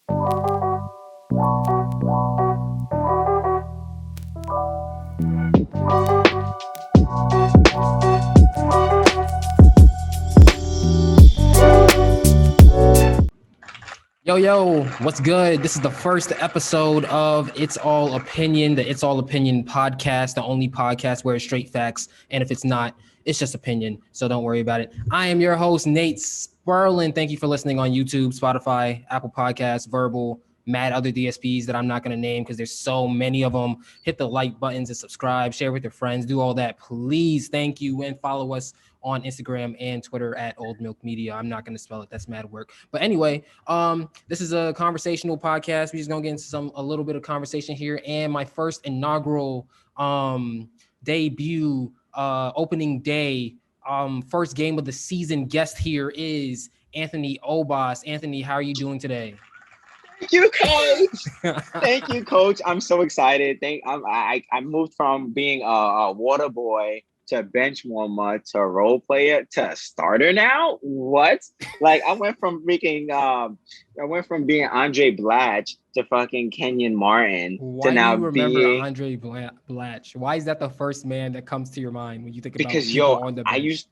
Yo, what's good? This is the first episode of It's All Opinion, the It's All Opinion podcast, the only podcast where it's straight facts. And if it's not, it's just opinion. So don't worry about it. I am your host, Nate Spurlin. Thank you for listening on YouTube, Spotify, Apple Podcasts, Verbal, mad other DSPs that I'm not going to name because there's so many of them. Hit the like buttons and subscribe, share with your friends, do all that. Please, thank you, and follow us on Instagram and Twitter at OldMilk Media. I'm not going to spell it. That's mad work. But anyway, this is a conversational podcast. We're just going to get into a little bit of conversation here. And my first inaugural debut, opening day, first game of the season guest here is Anthony Obas. Anthony, how are you doing today? Thank you, Coach. Thank you, Coach. I'm so excited. I moved from being a water boy to bench warmer to role player to starter now. What? Like I went from being Andre Blatch to fucking Kenyon Martin. Why to now do you remember being Andre Blatch? Why is that the first man that comes to your mind when you think about because people on the bench?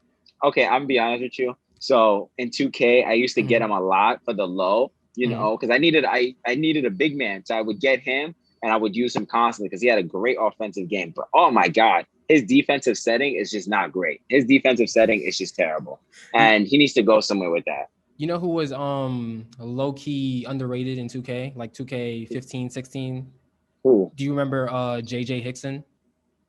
I'm gonna be honest with you. So in 2K, I used to get him a lot for the low, because I needed a big man, so I would get him and I would use him constantly because he had a great offensive game. But oh my god, his defensive setting is just not great. His defensive setting is just terrible, and he needs to go somewhere with that. You know who was low-key underrated in 2K, like 2K 15, 16? Who? Do you remember JJ Hickson?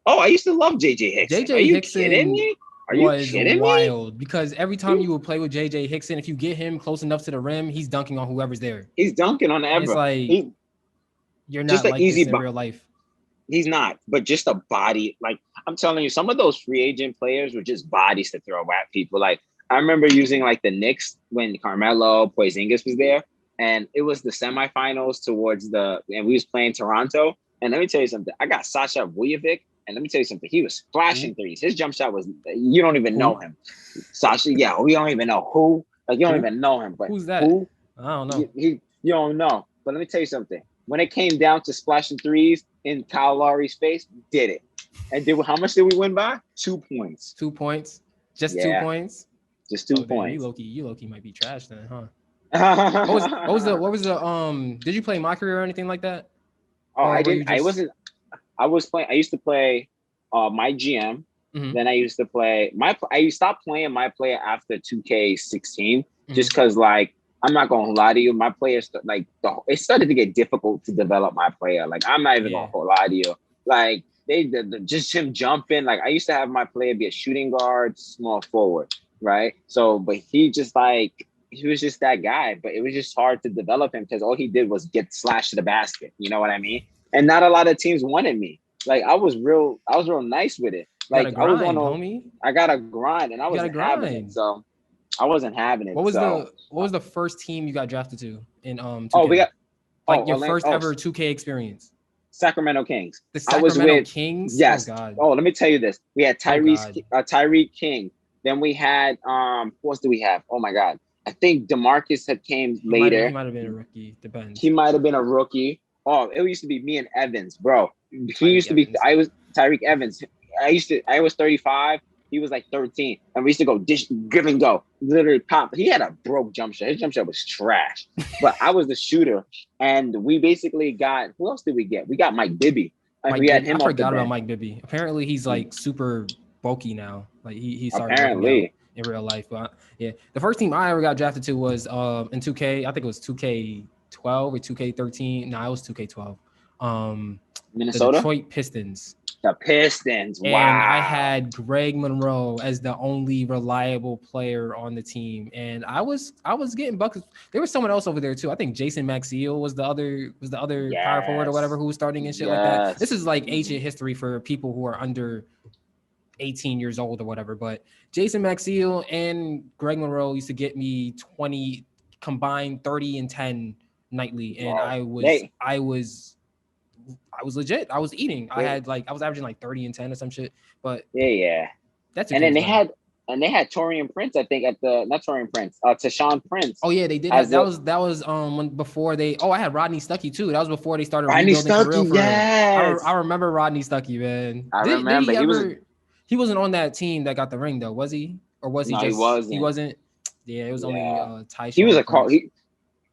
Oh, I used to love JJ Hickson. JJ Are you Hickson kidding me? Are you kidding wild me? Because every time you would play with JJ Hickson, if you get him close enough to the rim, he's dunking on whoever's there. He's dunking on And it's everyone. like you're not like this in real life. He's not, but just a body. Like I'm telling you, some of those free agent players were just bodies to throw at people. Like I remember using like the Knicks when Carmelo Porzingis was there, and it was the semifinals and we was playing Toronto. And let me tell you something. I got Sasha Vujovic, and let me tell you something. He was splashing threes. His jump shot was, you don't even know him. Sasha, yeah, we don't even know who. Like you don't even know him. But who's that? Who? I don't know. You don't know. But let me tell you something. When it came down to splashing threes in Kyle Lowry's face, did it. And how much did we win by? 2 points. 2 points? Just 2 points? Just 2 points. You low-key might be trash then, huh? What was the did you play my career or anything like that? Oh, I didn't. I used to play my GM. Mm-hmm. Then I used to play I stopped playing my player after 2K16 just because like I'm not gonna lie to you, my players it started to get difficult to develop my player. Like I'm not even gonna lie to you. Like just him jumping. Like I used to have my player be a shooting guard, small forward, right? So, but he was just that guy. But it was just hard to develop him because all he did was get slashed to the basket. You know what I mean? And not a lot of teams wanted me. Like I was real nice with it. Like grind, I was homie. I got to grind, and I wasn't having it. So I wasn't having it. What was the first team you got drafted to in 2K? Oh, we got your first ever 2K experience. Sacramento Kings. The Sacramento Kings? Yes. Oh, God. Oh, let me tell you this. We had Tyreek King. Then we had who else do we have? Oh my God. I think DeMarcus had came later. He might have been a rookie. Depends. He might have been a rookie. Oh, it used to be me and Evans, bro. I was Tyreek Evans. I was 35. He was like 13. And we used to go give and go. Literally pop. He had a broke jump shot. His jump shot was trash. But I was the shooter. And we basically got, who else did we get? We got Mike Bibby. I forgot about Mike Bibby. Apparently he's like super bulky now. Like he started apparently in real life. But yeah, the first team I ever got drafted to was in 2K. I think it was 2K12 or 2K13. No, it was 2K12. Minnesota? The Detroit Pistons. The Pistons. Wow. And I had Greg Monroe as the only reliable player on the team. And I was getting buckets. There was someone else over there too. I think Jason Maxiell was the other power forward or whatever who was starting and shit like that. This is like ancient history for people who are under 18 years old or whatever. But Jason Maxiell and Greg Monroe used to get me 20 combined 30 and 10 nightly. And I was legit. I was eating. I was averaging like 30 and 10 or some shit. But yeah. That's and then they had And they had Torian Prince, I think, not Torian Prince, Tashawn Prince. Oh yeah, they did. That was when before they. Oh, I had Rodney Stuckey too. That was before they started rebuilding for real. Yes. I remember Rodney Stuckey, man. I remember. He wasn't on that team that got the ring though, was he? Or was he no, just? He wasn't. Yeah, it was only Tyshawn. He was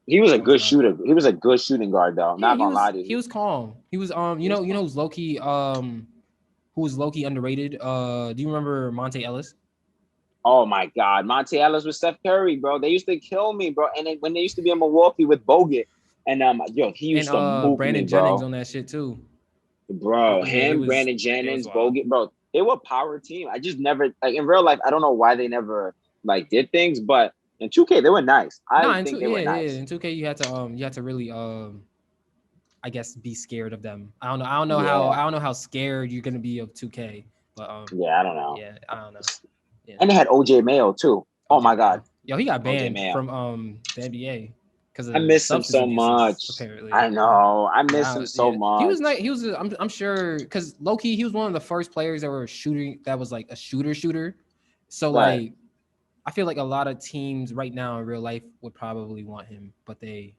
he was a good shooter. He was a good shooting guard though. Yeah, not gonna lie to you. He was calm. He was you know who's low-key who was low-key underrated? Do you remember Monte Ellis? Oh my God, Monte Ellis with Steph Curry, bro. They used to kill me, bro. And when they used to be in Milwaukee with Bogut, and he used to move Brandon me, Jennings bro. on that shit too, bro. Brandon Jennings, Bogut, bro. They were a power team. I just never like in real life. I don't know why they never like did things, but in 2K they were nice. I think they were nice. Yeah. In 2K you had to really I guess be scared of them. I don't know how scared you're gonna be of 2K, but I don't know. Yeah, I don't know. Yeah. And they had OJ Mayo too. Oh my God. Yo, he got banned from the NBA because I miss him so much. Apparently, I know. I miss him so much. He was nice. He was. I'm sure because low-key he was one of the first players that were shooting. That was like a shooter. So like, I feel like a lot of teams right now in real life would probably want him, but they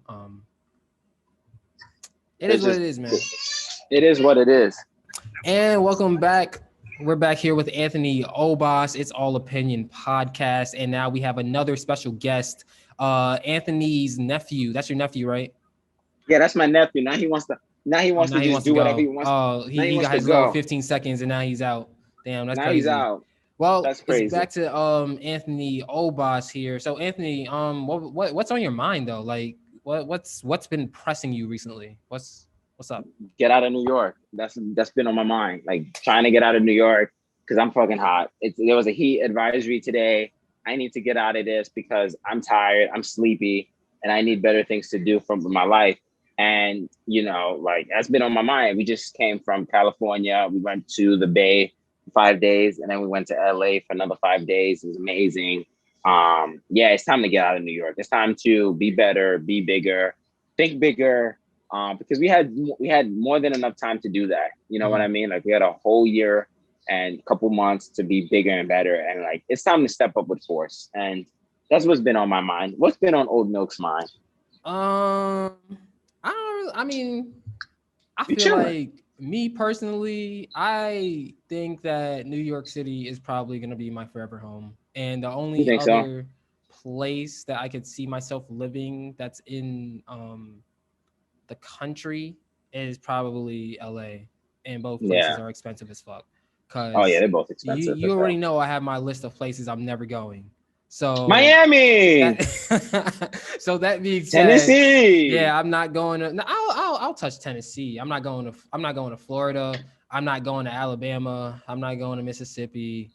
It is what it is, man. It is what it is. And welcome back. We're back here with Anthony Obas. It's All Opinion Podcast. And now we have another special guest, Anthony's nephew. That's your nephew, right? Yeah, that's my nephew. Now he wants to just do whatever he wants. Oh, he got his little 15 seconds and now he's out. Damn, that's crazy. He's out. Well, that's crazy. It's back to Anthony Obas here. So Anthony, what's on your mind though? Like what's been pressing you recently? What's up? Get out of New York. That's been on my mind. Like trying to get out of New York because I'm fucking hot. There was a heat advisory today. I need to get out of this because I'm tired. I'm sleepy, and I need better things to do from my life. And like that's been on my mind. We just came from California. We went to the Bay for 5 days, and then we went to LA for another 5 days. It was amazing. It's time to get out of New York. It's time to be better, be bigger, think bigger. Because we had more than enough time to do that. You know what I mean? Like we had a whole year and a couple months to be bigger and better. And like, it's time to step up with force. And that's what's been on my mind. What's been on OldMilk's mind? I feel like me personally, I think that New York City is probably going to be my forever home. And the only other place that I could see myself living that's in, the country is probably LA, and both places are expensive as fuck. They're both expensive. You already know I have my list of places I'm never going. So Miami. So that being said, Tennessee. Yeah, I'm not going to. No, I'll touch Tennessee. I'm not going to Florida. I'm not going to Alabama. I'm not going to Mississippi.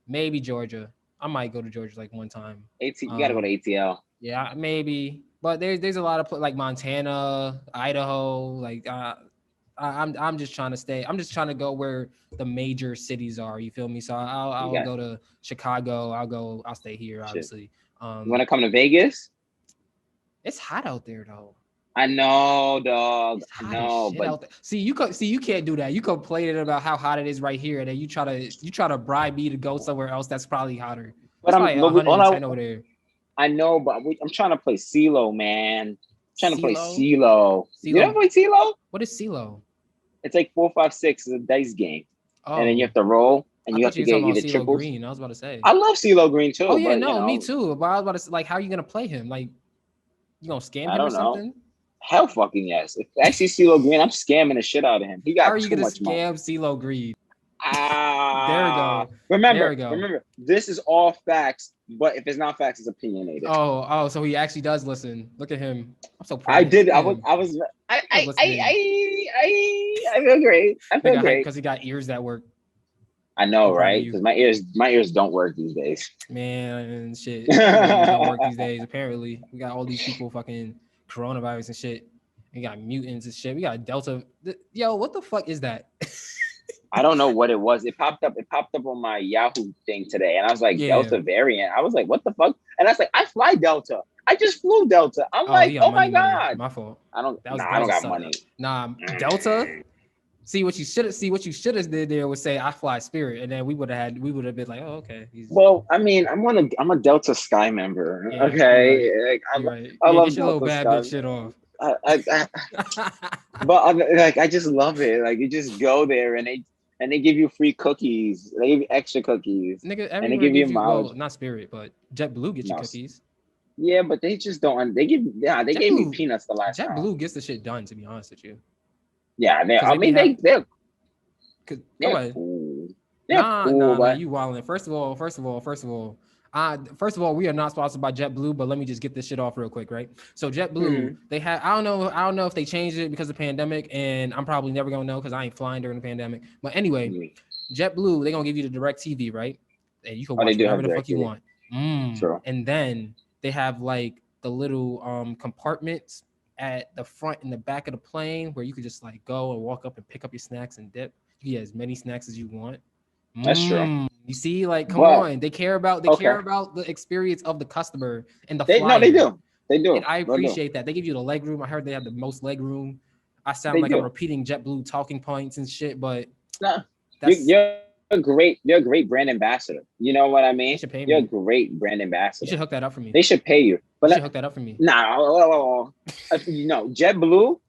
Maybe Georgia. I might go to Georgia like one time. You gotta go to ATL. Yeah, maybe. But there's a lot of like Montana, Idaho. Like I'm just trying to stay. I'm just trying to go where the major cities are. You feel me? So I'll go to Chicago. I'll stay here. Obviously. You want to come to Vegas? It's hot out there though. I know, dog. No, but you can't do that. You complaining about how hot it is right here, and then you try to bribe me to go somewhere else that's probably hotter. But over there. I know, but I'm trying to play CeeLo, man. I'm trying to play CeeLo. You ever play CeeLo? What is CeeLo? It's like 4, 5, 6. It's a dice game. Oh. And then you have to roll, and you have to get either triples. Green. I was about to say. I love CeeLo Green too. Oh yeah, me too. But I was about to say, like, how are you gonna play him? Like, you gonna scam him or something? Hell fucking yes. If I see CeeLo Green, I'm scamming the shit out of him. He got too much money. How are you gonna scam CeeLo Green? There we go. Remember, this is all facts, but if it's not facts, it's opinionated. Oh, so he actually does listen. Look at him. I'm so proud. I feel great. I feel great because he got ears that work. I know, right? Because my ears don't work these days. Man, shit. Don't work these days. Apparently, we got all these people fucking coronavirus and shit. We got mutants and shit. We got Delta. Yo, what the fuck is that? I don't know what it was. It popped up on my Yahoo thing today, and I was like, Delta variant. I was like, what the fuck? And I was like, I fly Delta. I just flew Delta. I'm like, oh my god. My fault. I don't got money. Nah, Delta. See what you should have did there was say I fly Spirit, and then we would have been like, oh, okay. Well, I mean, I'm a Delta Sky member. Yeah, Okay, you're like, right. I Yeah, love get your little Delta bad Sky. bitch shit off. But like I just love it. Like you just go there and they give you free cookies. They give you extra cookies. Nigga, and they everywhere give you gives you mileage. not Spirit, but JetBlue gets you No. cookies. Yeah, but they just don't. They gave me peanuts the last time. JetBlue gets the shit done. To be honest with you. Yeah, they're cool. They're cool, but you wildin'. First of all, we are not sponsored by JetBlue, but let me just get this shit off real quick, right? So JetBlue, they had I don't know if they changed it because of the pandemic, and I'm probably never gonna know because I ain't flying during the pandemic. But anyway, JetBlue, they're gonna give you the direct TV, right? And you can watch whatever the fuck you want. True. And then they have like the little compartments at the front and the back of the plane where you could just like go and walk up and pick up your snacks and dip. You get as many snacks as you want. That's true. You see, like, come on, they care about the experience of the customer and the flyer. No, they do. And I appreciate that. They give you the leg room. I heard they have the most leg room. I sound like I'm repeating JetBlue talking points and shit, but you're a great brand ambassador. You know what I mean? You're a great brand ambassador. You should hook that up for me. They should pay you. But you should hook that up for me. Nah, JetBlue,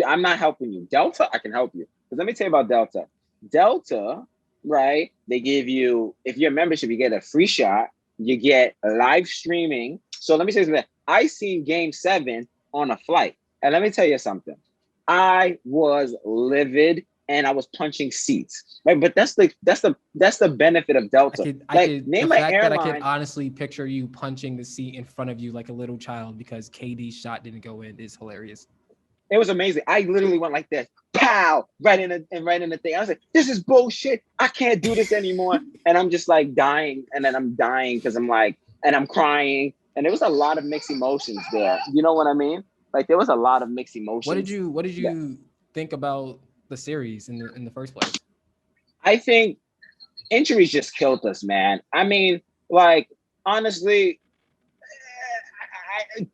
I'm not helping you. Delta, I can help you. Because let me tell you about Delta. Delta, right? They give you, if you're a membership, you get a free shot. You get live streaming. So let me say something. I seen Game 7 on a flight. And let me tell you something. I was livid and I was punching seats. Right? But that's the benefit of Delta. I could honestly picture you punching the seat in front of you like a little child because KD's shot didn't go in is hilarious. It was amazing. I literally went like this, pow, right in the thing. I was like, this is bullshit. I can't do this anymore. And I'm just like dying. And then I'm dying because I'm like, and I'm crying. And there was a lot of mixed emotions there. You know what I mean? Like there was a lot of mixed emotions. What did you think about the series in the first place? I think injuries just killed us, man. I mean, like, honestly,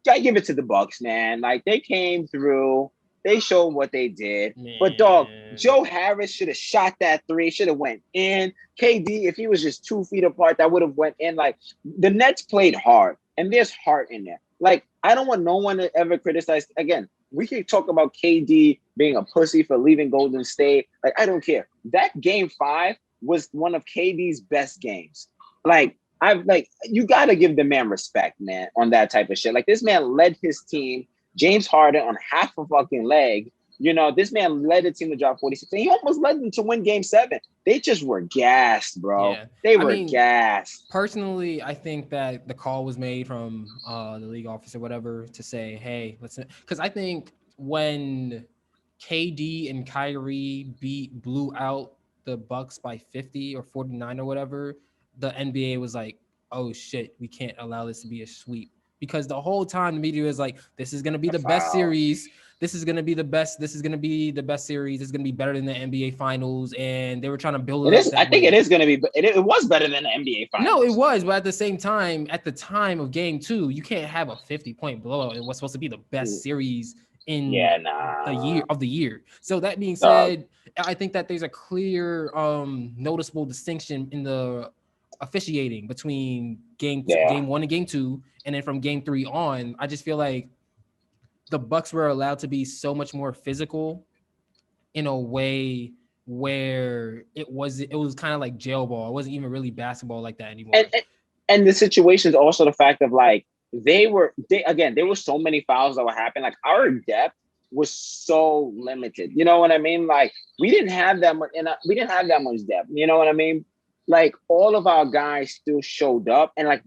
I give it to the Bucks, man. Like they came through, they showed what they did. Man. But dog, Joe Harris should have shot that three, should have went in. KD, if he was just 2 feet apart, that would have went in. Like the Nets played hard, and there's heart in there. Like I don't want no one to ever criticize. Again, we can talk about KD being a pussy for leaving Golden State. Like I don't care. That Game 5 was one of KD's best games. You got to give the man respect, man, on that type of shit. Like this man led his team, James Harden, on half a fucking leg. You know, this man led the team to drop 46. And he almost led them to win Game 7. They just were gassed, bro. Yeah. They were gassed. Personally, I think that the call was made from the league office or whatever to say, hey, listen, because I think when KD and Kyrie blew out the Bucks by 50 or 49 or whatever, the NBA was like, oh shit, we can't allow this to be a sweep. Because the whole time the media is like, this is going to be the best series. This is going to be the best. This is going to be the best series. It's going to be better than the NBA finals. And they were trying to build it up. I think it is going to be, it was better than the NBA finals. No, it was. But at the same time, at the time of Game 2, you can't have a 50-point blowout. It was supposed to be the best series in the year. So that being said, I think that there's a clear noticeable distinction in the officiating between game 1 and Game 2, and then from Game 3 on, I just feel like the Bucks were allowed to be so much more physical in a way where it was kind of like jail ball. It wasn't even really basketball like that anymore. And the situation is also the fact of like there were so many fouls that were happening. Like our depth was so limited. You know what I mean? Like we didn't have that much, we didn't have that much depth. You know what I mean? Like all of our guys still showed up, and like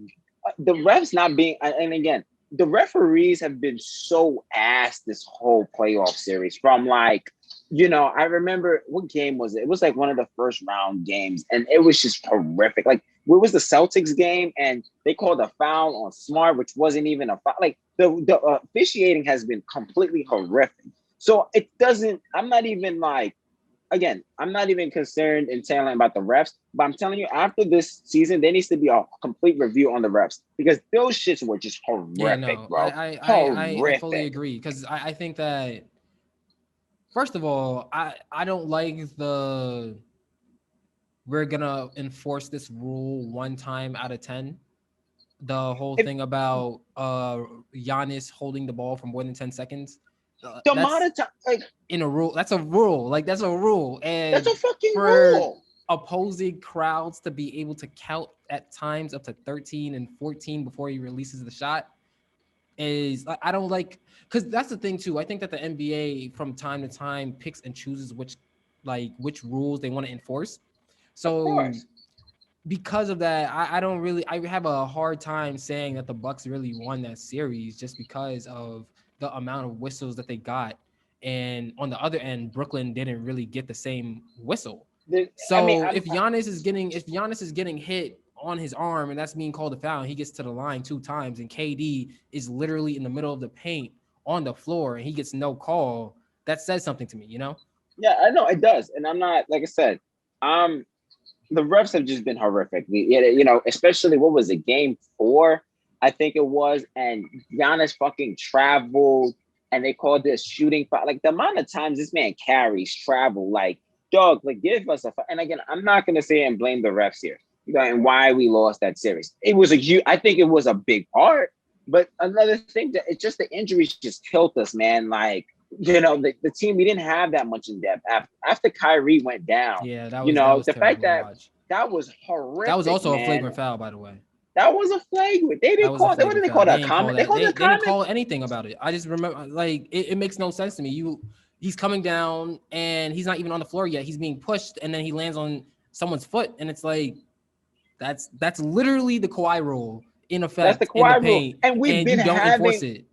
the refs not being, and again, the referees have been so ass this whole playoff series from like, you know, I remember what game was it? It was like one of the first round games, and it was just horrific. Like, what was the Celtics game? And they called a foul on Smart, which wasn't even a foul. Like the officiating has been completely horrific. So it doesn't, I'm not even concerned in telling about the refs, but I'm telling you, after this season, there needs to be a complete review on the refs because those shits were just horrific, bro. I fully agree because I think that First of all, I don't like the we're gonna enforce this rule one time out of 10. The whole If thing about Giannis holding the ball for more than 10 seconds. the amount That's of time, like in a rule. That's a rule. Like that's a rule. that's And a fucking for rule. opposing crowds to be able to count at times up to 13 and 14 before he releases the shot is I don't like, because that's the thing too. I think that the NBA from time to time picks and chooses which rules they want to enforce. Of So course. because of that, I don't really, I have a hard time saying that the Bucks really won that series just because of the amount of whistles that they got. And on the other end, Brooklyn didn't really get the same whistle. I mean, So if Giannis is getting hit on his arm and that's being called a foul, and he gets to the line 2 times, and KD is literally in the middle of the paint on the floor and he gets no call, that says something to me, you know? yeah, I know it does, and I'm not like I said. Um, the refs have just been horrific. Especially what was it, game 4, I think it was, and Giannis fucking traveled, and they called this shooting foul. Like the amount of times this man carries travel, like dog, like give us a. And again, I'm not gonna say and blame the refs here, and why we lost that series. It was a huge. I think it was a big part, but another thing that it's just the injuries just killed us, man. Like the team, we didn't have that much in depth after Kyrie went down. Yeah, that was The fact terrible to that watch. that was That was horrific, also a man. flagrant foul, by the way. That was a flag. They That didn't was a call. What did flagrant they foul. call They that didn't call comment? They that. called They it a didn't comment. call anything about it. I just remember, like, it makes no sense to me. He's coming down and he's not even on the floor yet. He's being pushed and then he lands on someone's foot, and it's like that's literally the Kawhi rule in That's the effect in the Kawhi rule, paint, and and you don't enforce it.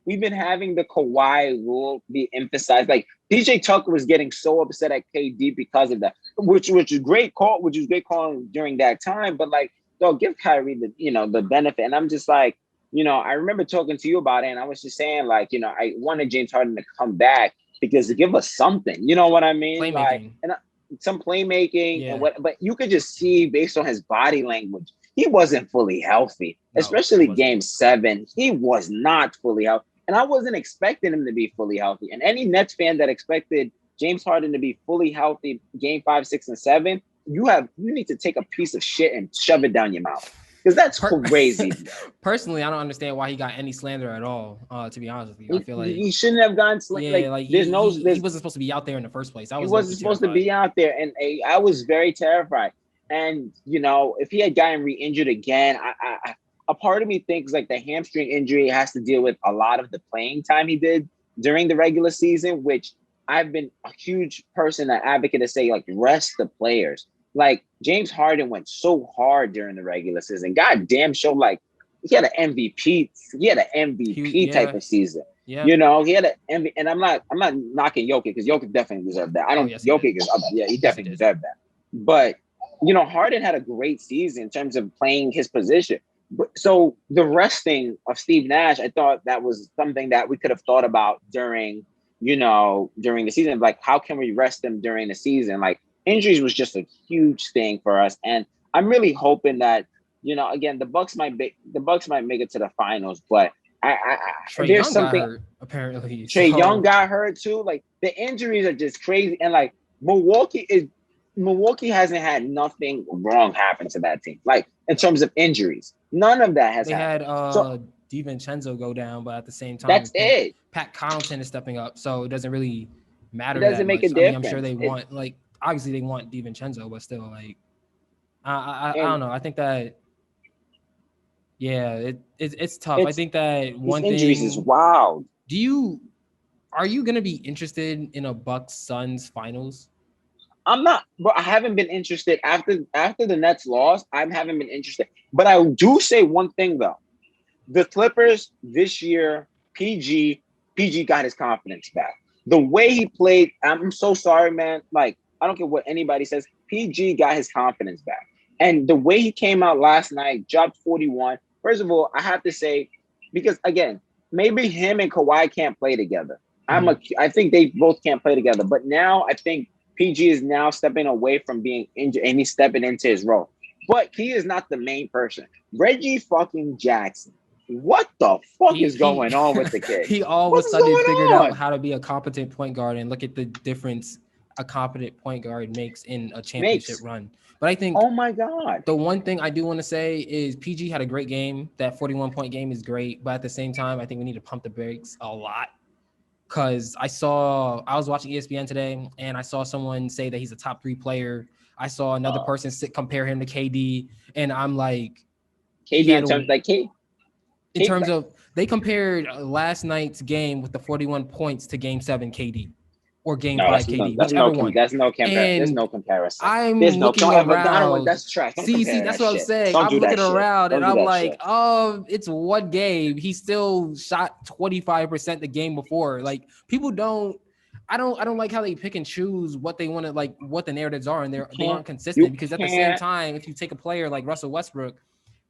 we've been having the Kawhi rule be emphasized. Like DJ Tucker was getting so upset at KD because of that, which is great call, which is great calling during that time. But like, they'll give Kyrie the benefit, and I'm just like, I remember talking to you about it, and I was just saying like, I wanted James Harden to come back because to give us something, you know what I mean? Like, Playmaking. and some playmaking Yeah. and what, but you could just see based on his body language, he wasn't fully healthy, No, especially he wasn't. game 7. He was not fully healthy. And I wasn't expecting him to be fully healthy. And any Nets fan that expected James Harden to be fully healthy game 5, 6, and 7, you need to take a piece of shit and shove it down your mouth. Because that's crazy. Personally, I don't understand why he got any slander at all. To be honest with you, I feel like he shouldn't have gotten slander. yeah, like he there's wasn't supposed to be out there in the first place. he wasn't supposed to be out there, and I was very terrified. And if he had gotten re-injured again, a part of me thinks like the hamstring injury has to deal with a lot of the playing time he did during the regular season, which I've been a huge person, an advocate to say like rest the players. Like James Harden went so hard during the regular season. God damn, showed like he had an MVP. He had an MVP type of season. Yeah. He had an MVP, and I'm not knocking Jokic because Jokic definitely deserved that. I don't. Yes, Jokic is up. Yeah, he definitely deserved that. But Harden had a great season in terms of playing his position. But so the resting of Steve Nash, I thought that was something that we could have thought about during the season. Like, how can we rest him during the season? Like, injuries was just a huge thing for us, and I'm really hoping that again the Bucks might make it to the finals, but there's something. Got hurt, apparently. Trae Young got hurt too. Like the injuries are just crazy, and like Milwaukee hasn't had nothing wrong happen to that team. Like in terms of injuries, none of that has happened. They had DiVincenzo go down, but at the same time, that's it. Pat Connaughton is stepping up, so it doesn't really matter. It doesn't make a difference. I mean, I'm sure they want obviously they want DiVincenzo, but still like I don't know. I think that it's tough. I think that one injuries thing is wild. Are you gonna be interested in a Bucks Suns finals? I'm not, but I haven't been interested after the Nets lost. I haven't been interested, but I do say one thing though: the Clippers this year, PG got his confidence back. The way he played, I'm so sorry, man. Like I don't care what anybody says, PG got his confidence back, and the way he came out last night, dropped 41. First of all, I have to say, because again, maybe him and Kawhi can't play together. I think they both can't play together, but now I think PG is now stepping away from being injured and he's stepping into his role. But he is not the main person. Reggie fucking Jackson what the fuck is going on with the kid? He all of a sudden figured out how to be a competent point guard, and look at the difference a competent point guard makes in a championship run. But I think, oh my God, the one thing I do want to say is PG had a great game. That 41-point game is great, but at the same time, I think we need to pump the brakes a lot. Because I was watching ESPN today, and I saw someone say that he's a top 3 player. I saw another person compare him to KD, and I'm like, KD in terms like K. In terms of, they compared last night's game with the 41 points to Game 7 KD or Game 5 KD, whichever one. There's no comparison. I'm looking around. That's trash. See, that's what I'm saying. I'm looking around and I'm like, oh, it's one game. He still shot 25% the game before. Like, people don't. I don't like how they pick and choose what they want to, like, what the narratives are, and they aren't consistent. Because at the same time, if you take a player like Russell Westbrook,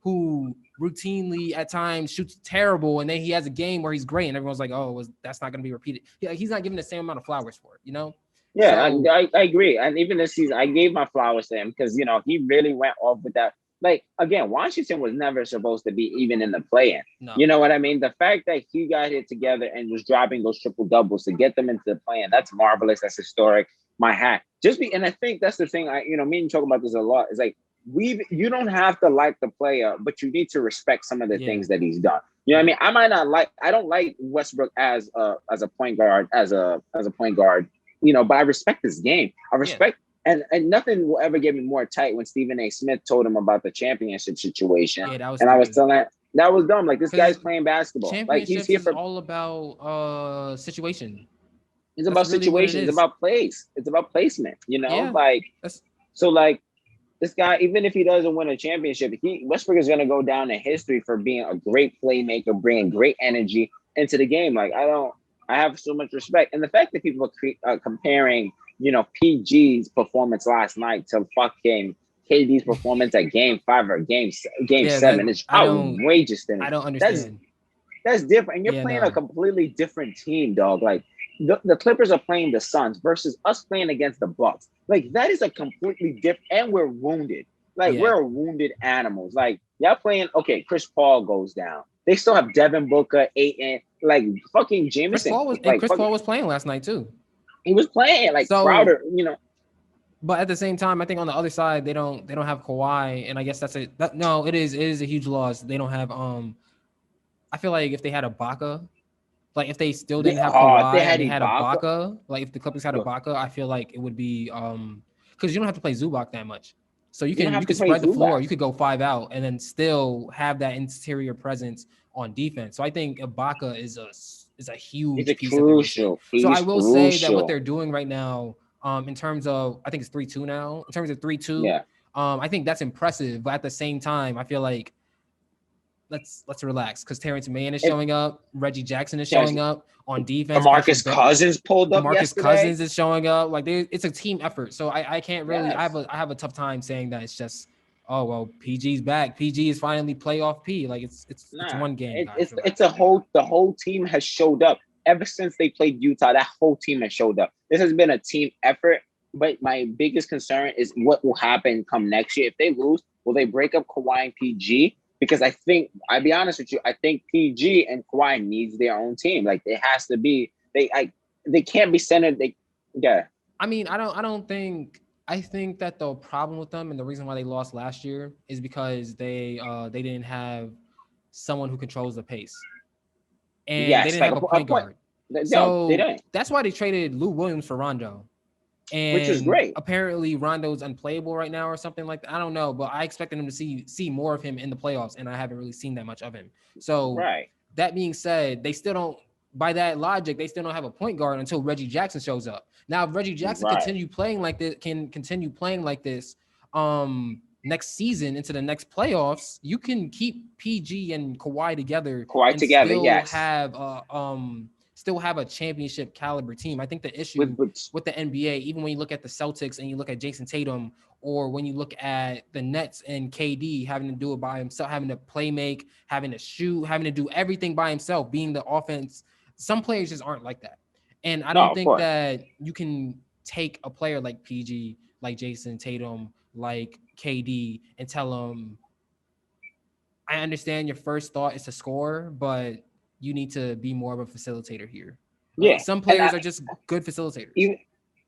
who routinely at times shoots terrible, and then he has a game where he's great, and everyone's like, oh, that's not going to be repeated. He's not given the same amount of flowers for it, you know? Yeah, so, I agree. And even this season, I gave my flowers to him because, you know, he really went off with that. Like, again, Washington was never supposed to be even in the play-in. No. You know what I mean? The fact that he got it together and was dropping those triple doubles to get them into the play-in, that's marvelous. That's historic. My hat. And I think that's the thing. Me and you talk about this a lot. Is like, you don't have to like the player, but you need to respect some of the things that he's done. You know what I mean? I don't like Westbrook as a point guard, as a point guard, you know, but I respect his game. I respect, and nothing will ever get me more tight when Stephen A. Smith told him about the championship situation. I was telling that was dumb. Like, this guy's playing basketball. Like, he's here for all about situation. It's about situation. It's about place. It's about placement, you know? This guy, even if he doesn't win a championship, Westbrook is going to go down in history for being a great playmaker, bringing great energy into the game. Like, I have so much respect. And the fact that people are comparing, you know, PG's performance last night to fucking KD's performance at Game 5 or Game 7 is outrageous to me. I don't understand. That's different. And you're playing a completely different team, dog. Like, the Clippers are playing the Suns versus us playing against the Bucks. Like, that is a completely different, and we're wounded. Like, we're wounded animals. Like, y'all playing, okay, Chris Paul goes down. They still have Devin Booker, Ayton, like, fucking Jameson. Chris Paul was playing last night, too. He was playing, like, Crowder, you know. But at the same time, I think on the other side, they don't have Kawhi, and I guess it is a huge loss. They don't have, I feel like if they had Ibaka, like, if they still didn't have Kawhi, and they had Ibaka, like, if the Clippers had Ibaka, I feel like it would be because you don't have to play Zubac that much, so you can spread the floor. You could go 5 out and then still have that interior presence on defense. So I think Ibaka is a huge piece of it. So I will say that what they're doing right now, in terms of, I think it's 3-2 now. In terms of 3-2, I think that's impressive. But at the same time, I feel like let's relax, because Terrence Mann is showing up, Reggie Jackson is showing up on defense. Marcus Cousins pulled up. Marcus Cousins is showing up. Like, it's a team effort. So I can't really. I have a tough time saying that it's just, oh well, PG's back. PG is finally playoff P. Like, it's one game. The whole team has showed up ever since they played Utah. That whole team has showed up. This has been a team effort. But my biggest concern is what will happen come next year if they lose. Will they break up Kawhi and PG? Because I'll be honest with you, I think PG and Kawhi needs their own team. Like, it has to be. They can't be centered. I mean, I think that the problem with them and the reason why they lost last year is because they didn't have someone who controls the pace, and they didn't have a point guard. So that's why they traded Lou Williams for Rondo. And which is great. Apparently Rondo's unplayable right now or something like that. I don't know, but I expected him to see more of him in the playoffs, and I haven't really seen that much of him. So that being said, they still don't, by that logic, they still don't have a point guard until Reggie Jackson shows up. Now, if Reggie Jackson can continue playing like this next season into the next playoffs, you can keep PG and Kawhi together. Still have a championship caliber team. I think the issue with the NBA, even when you look at the Celtics and you look at Jason Tatum, or when you look at the Nets and KD having to do it by himself, having to play make, having to shoot, having to do everything by himself, being the offense, some players just aren't like that. And I don't think that you can take a player like PG, like Jason Tatum, like KD, and tell them, I understand your first thought is to score, but you need to be more of a facilitator here. Yeah, Some players are just good facilitators. Even,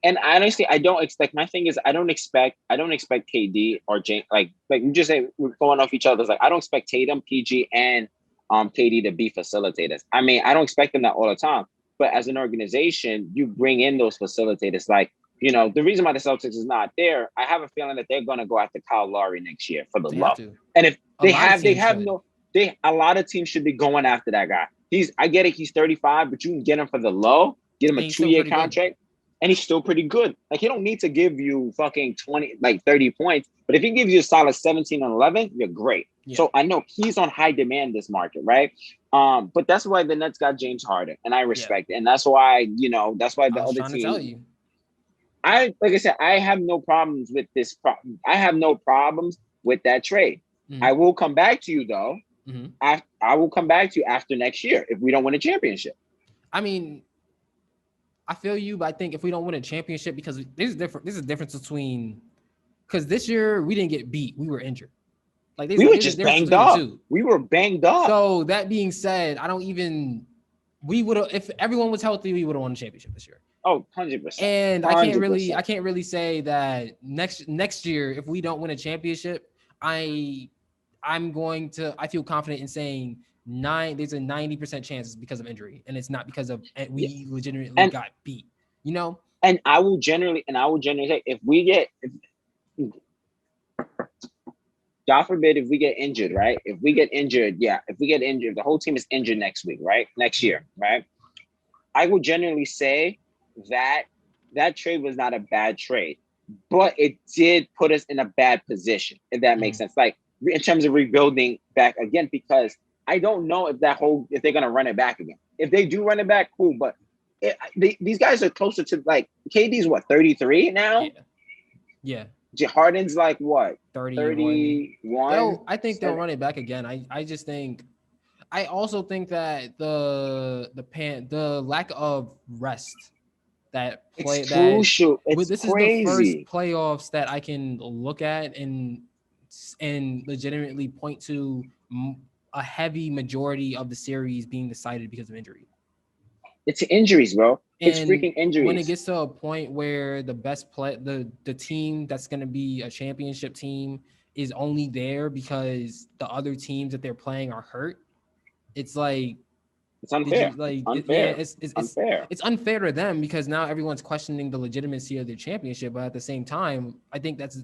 and honestly, I don't expect. My thing is, I don't expect KD or James. Like you just say we're going off each other's. Like I don't expect Tatum, PG, and KD to be facilitators. I mean, I don't expect them that all the time. But as an organization, you bring in those facilitators. Like the reason why the Celtics is not there, I have a feeling that they're going to go after Kyle Lowry next year for the love. And if a lot of teams should be going after that guy. I get it, he's 35, but you can get him for the low, get him a 2-year contract. Good. And he's still pretty good. Like, he don't need to give you fucking 30 points. But if he gives you a solid 17 and 11, you're great. Yeah. So I know he's on high demand this market, right? But that's why the Nets got James Harden, and I respect it. And that's why, that's why the other team. Tell you. Like I said, I have no problems with this. I have no problems with that trade. Mm-hmm. I will come back to you, though. Mm-hmm. I will come back to you after next year if we don't win a championship. I mean, I feel you, but I think if we don't win a championship, because there's a difference between, because this year we didn't get beat, we were injured. Like we were just banged up. We were banged up. So that being said, we would have, if everyone was healthy, we would have won a championship this year. Oh, 100%. And 100%. I can't really say that next year, if we don't win a championship, I feel confident in saying there's a 90% chance because of injury, and it's not because of we legitimately got beat, And I will generally say if we get, God forbid, if we get injured, right? If we get injured, the whole team is injured next year, right? I will generally say that trade was not a bad trade, but it did put us in a bad position, if that makes sense. Like, in terms of rebuilding back again, because I don't know if they're gonna run it back again. If they do run it back, cool. But these guys are closer to, like, KD's what, 33 now? Yeah. Harden's like what, 31? I think they'll run it back again. I also think that the lack of rest that play it's crucial. This crazy. Is the first playoffs that I can look at and legitimately point to a heavy majority of the series being decided because of injury. It's injuries, bro. It's freaking injuries. When it gets to a point where the best the team that's going to be a championship team is only there because the other teams that they're playing are hurt, it's like, it's unfair. Unfair. It's unfair. It's unfair to them because now everyone's questioning the legitimacy of their championship. But at the same time, I think that's.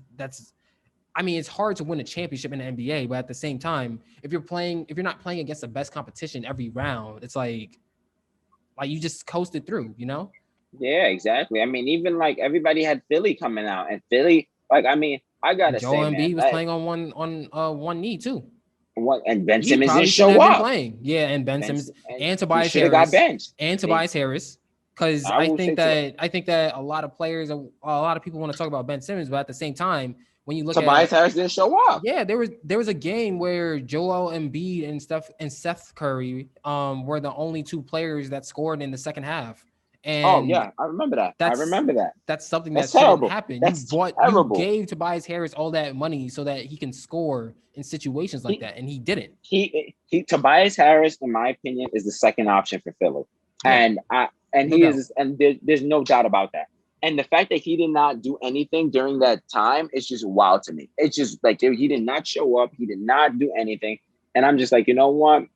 I mean, it's hard to win a championship in the NBA, but at the same time, if you're not playing against the best competition every round, it's like you just coasted through, Yeah, exactly. I mean, even like everybody had Philly coming out, and Philly, like, I mean, I gotta say, Joel Embiid was playing on one knee too. And Ben Simmons didn't show up. Playing. Yeah, and Ben Simmons and Tobias Harris got benched. And Tobias Harris, because I think that a lot of people want to talk about Ben Simmons, but at the same time, when you look Tobias Harris didn't show up. Yeah, there was a game where Joel Embiid and Seth Curry were the only two players that scored in the second half. And I remember that. That's something that shouldn't happen. You gave Tobias Harris all that money so that he can score in situations like that, and he didn't. Tobias Harris, in my opinion, is the second option for Philly, and there's no doubt about that. And the fact that he did not do anything during that time is just wild to me. It's just like he did not show up. He did not do anything. And I'm just like, you know what?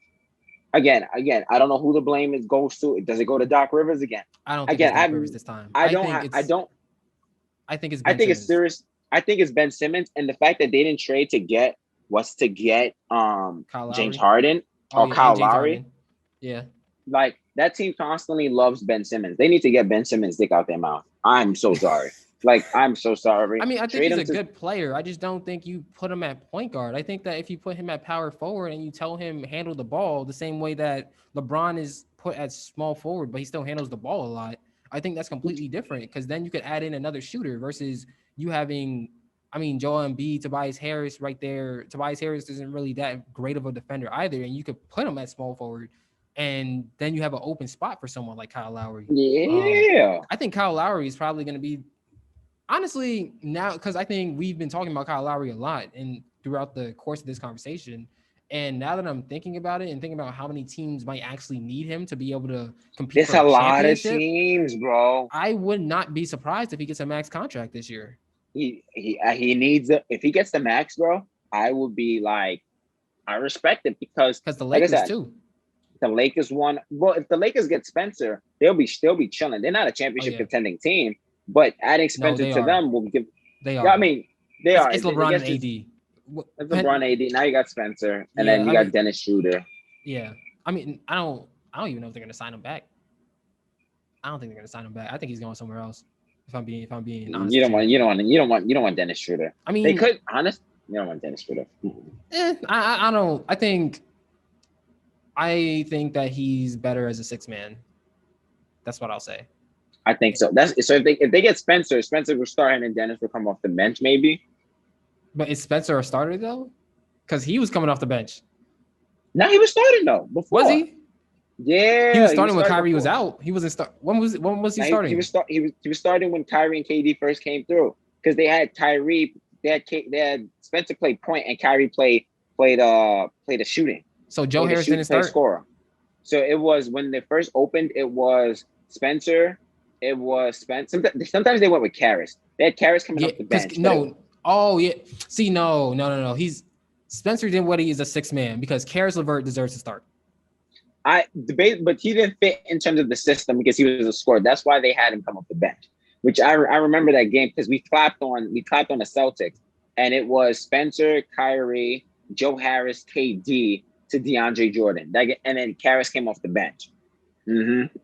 Again, I don't know who the blame goes to. Does it go to Doc Rivers again? I don't think it's Doc Rivers this time. I think it's serious. I think it's Ben Simmons. And the fact that they didn't trade to get James Harden or Kyle Lowry. Yeah. Like, that team constantly loves Ben Simmons. They need to get Ben Simmons' dick out their mouth. I'm so sorry. I'm so sorry. I mean, I think he's a good player. I just don't think you put him at point guard. I think that if you put him at power forward and you tell him handle the ball the same way that LeBron is put at small forward, but he still handles the ball a lot, I think that's completely different, because then you could add in another shooter versus you having, Joel Embiid, Tobias Harris right there. Tobias Harris isn't really that great of a defender either, and you could put him at small forward. And then you have an open spot for someone like Kyle Lowry. Yeah. I think Kyle Lowry is probably going to be, honestly, now, because I think we've been talking about Kyle Lowry a lot and throughout the course of this conversation. And now that I'm thinking about it and thinking about how many teams might actually need him to be able to compete There's for a a lot of championship, teams, bro. I would not be surprised if he gets a max contract this year. He needs it. If he gets the max, bro, I would be like, I respect it because, Because the like I Lakers said, too. the Lakers won. Well, if the Lakers get Spencer, they'll be chilling. They're not a championship contending team, but adding Spencer to them will give. They Yeah, are. I mean, they are. It's LeBron and AD. It's LeBron, AD. Now you got Spencer, and Yeah, then you got Dennis Schroeder. Yeah, I mean, I don't even know if they're gonna sign him back. I don't think they're gonna sign him back. I think he's going somewhere else. If I'm being honest, You don't want Dennis Schroeder. I mean, they could honest. You don't want Dennis Schroeder. I don't. I think that he's better as a 6-man. That's what I'll say. I think so. So if they get Spencer will start, and then Dennis will come off the bench, maybe. But is Spencer a starter though? Because he was coming off the bench. No, he was starting though. Before. Was he? Yeah, he was starting when Kyrie was out. He wasn't start. When was he starting? He was starting when Kyrie and KD first came through because they had Kyrie. They had Spencer play point and Kyrie played the shooting. So Joe Harris didn't start. Scorer. So it was when they first opened. It was Spencer. It was Spencer. Sometimes they went with Karras. They had Karras coming off the bench. Oh yeah. See, no. He's Spencer Dinwiddie is a 6-man because Caris LeVert deserves to start. I debate, but he didn't fit in terms of the system because he was a scorer. That's why they had him come off the bench. Which I remember that game because we clapped on the Celtics, and it was Spencer, Kyrie, Joe Harris, KD to DeAndre Jordan. And then Karras came off the bench. Mm-hmm.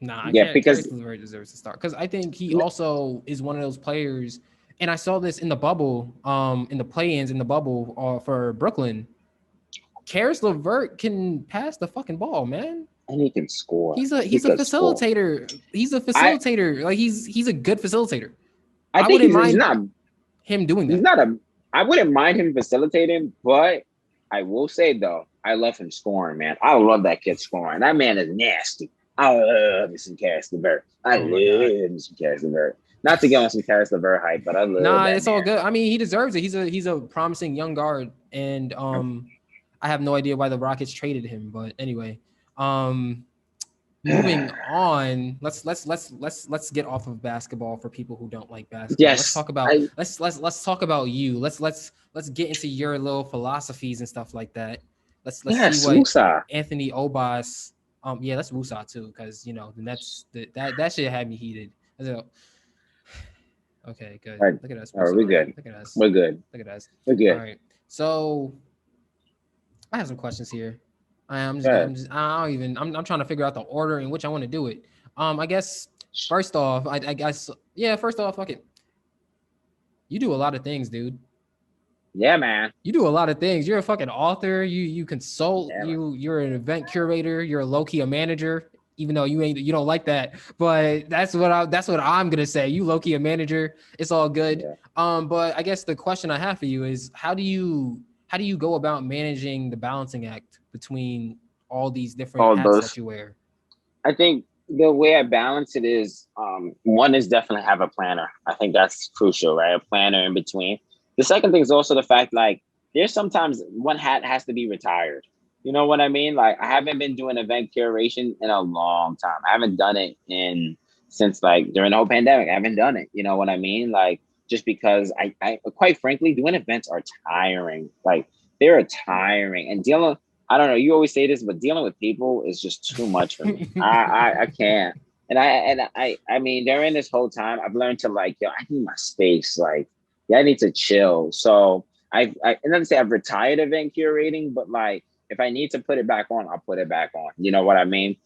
Nah, yeah, because Caris LeVert deserves to start because I think he also is one of those players. And I saw this in the bubble, in the play-ins in the bubble for Brooklyn. Caris LeVert can pass the fucking ball, man. And he can score. He's a facilitator. Score. He's a facilitator. He's a good facilitator. I think wouldn't mind he's not him doing that. I wouldn't mind him facilitating, but I will say though, I love him scoring, man. I love that kid scoring. That man is nasty. I love me some Caris LeVert. I love me some Caris LeVert. Not to get on some Caris LeVert hype, but I love. Nah, it's all good. I mean, he deserves it. He's a promising young guard, and I have no idea why the Rockets traded him, but anyway, moving on. Let's get off of basketball for people who don't like basketball. Yes, let's talk about let's talk about you. Let's get into your little philosophies and stuff like that. Let's see what WOOSAH. Anthony Obas. Let's WOOSAH too, because the Nets that shit had me heated. Okay, good. Right. Look at us. All right, we're good. Look at us. We're good. Look at us. We're good. All right. So I have some questions here. I'm trying to figure out the order in which I want to do it. I guess first off, fuck it. You do a lot of things, dude. Yeah, man. You do a lot of things. You're a fucking author. You consult. Yeah, you're an event curator. You're low-key a manager, even though you don't like that. But that's what I'm gonna say. You low-key a manager. It's all good. Yeah. But I guess the question I have for you is how do you go about managing the balancing act between all these different hats that you wear? I think the way I balance it is one is definitely have a planner. I think that's crucial, right? A planner in between. The second thing is also the fact, like, there's sometimes one hat has to be retired. You know what I mean? Like, I haven't been doing event curation in a long time. I haven't done it since like during the whole pandemic. I haven't done it. You know what I mean? Like, just because I quite frankly, doing events are tiring. Like, they're tiring and I don't know. You always say this, but dealing with people is just too much for me. I can't. And I mean, during this whole time, I've learned to I need my space. Like, I need to chill. So I not to say I've retired event curating, but like if I need to put it back on, I'll put it back on. You know what I mean?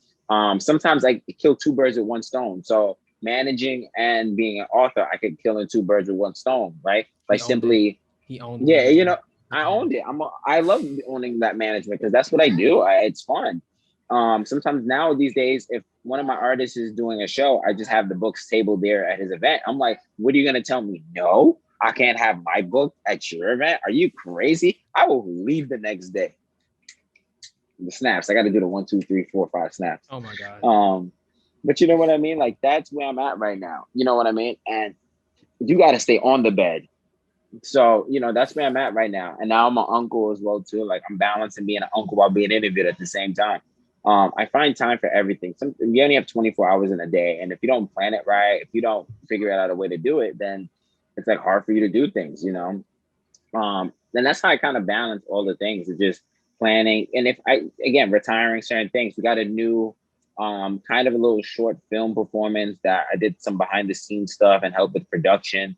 Sometimes I kill two birds with one stone. So managing and being an author, I could kill in two birds with one stone, right? Like he owned it. Yeah, I owned it. I love owning that management because that's what I do. It's fun. Sometimes now these days, if one of my artists is doing a show, I just have the books tabled there at his event. I'm like, what are you going to tell me? No, I can't have my book at your event. Are you crazy? I will leave the next day. The snaps. I got to do the 1, 2, 3, 4, 5 snaps. Oh my God. But you know what I mean? Like, that's where I'm at right now. You know what I mean? And you got to stay on the bed. So, that's where I'm at right now. And now I'm an uncle as well too. Like I'm balancing being an uncle while being interviewed at the same time. I find time for everything. You only have 24 hours in a day. And if you don't plan it right, if you don't figure out a way to do it, then it's like hard for you to do things. And that's how I kind of balance all the things. It's just planning. And if again, retiring certain things, we got a new kind of a little short film performance that I did some behind the scenes stuff and help with production.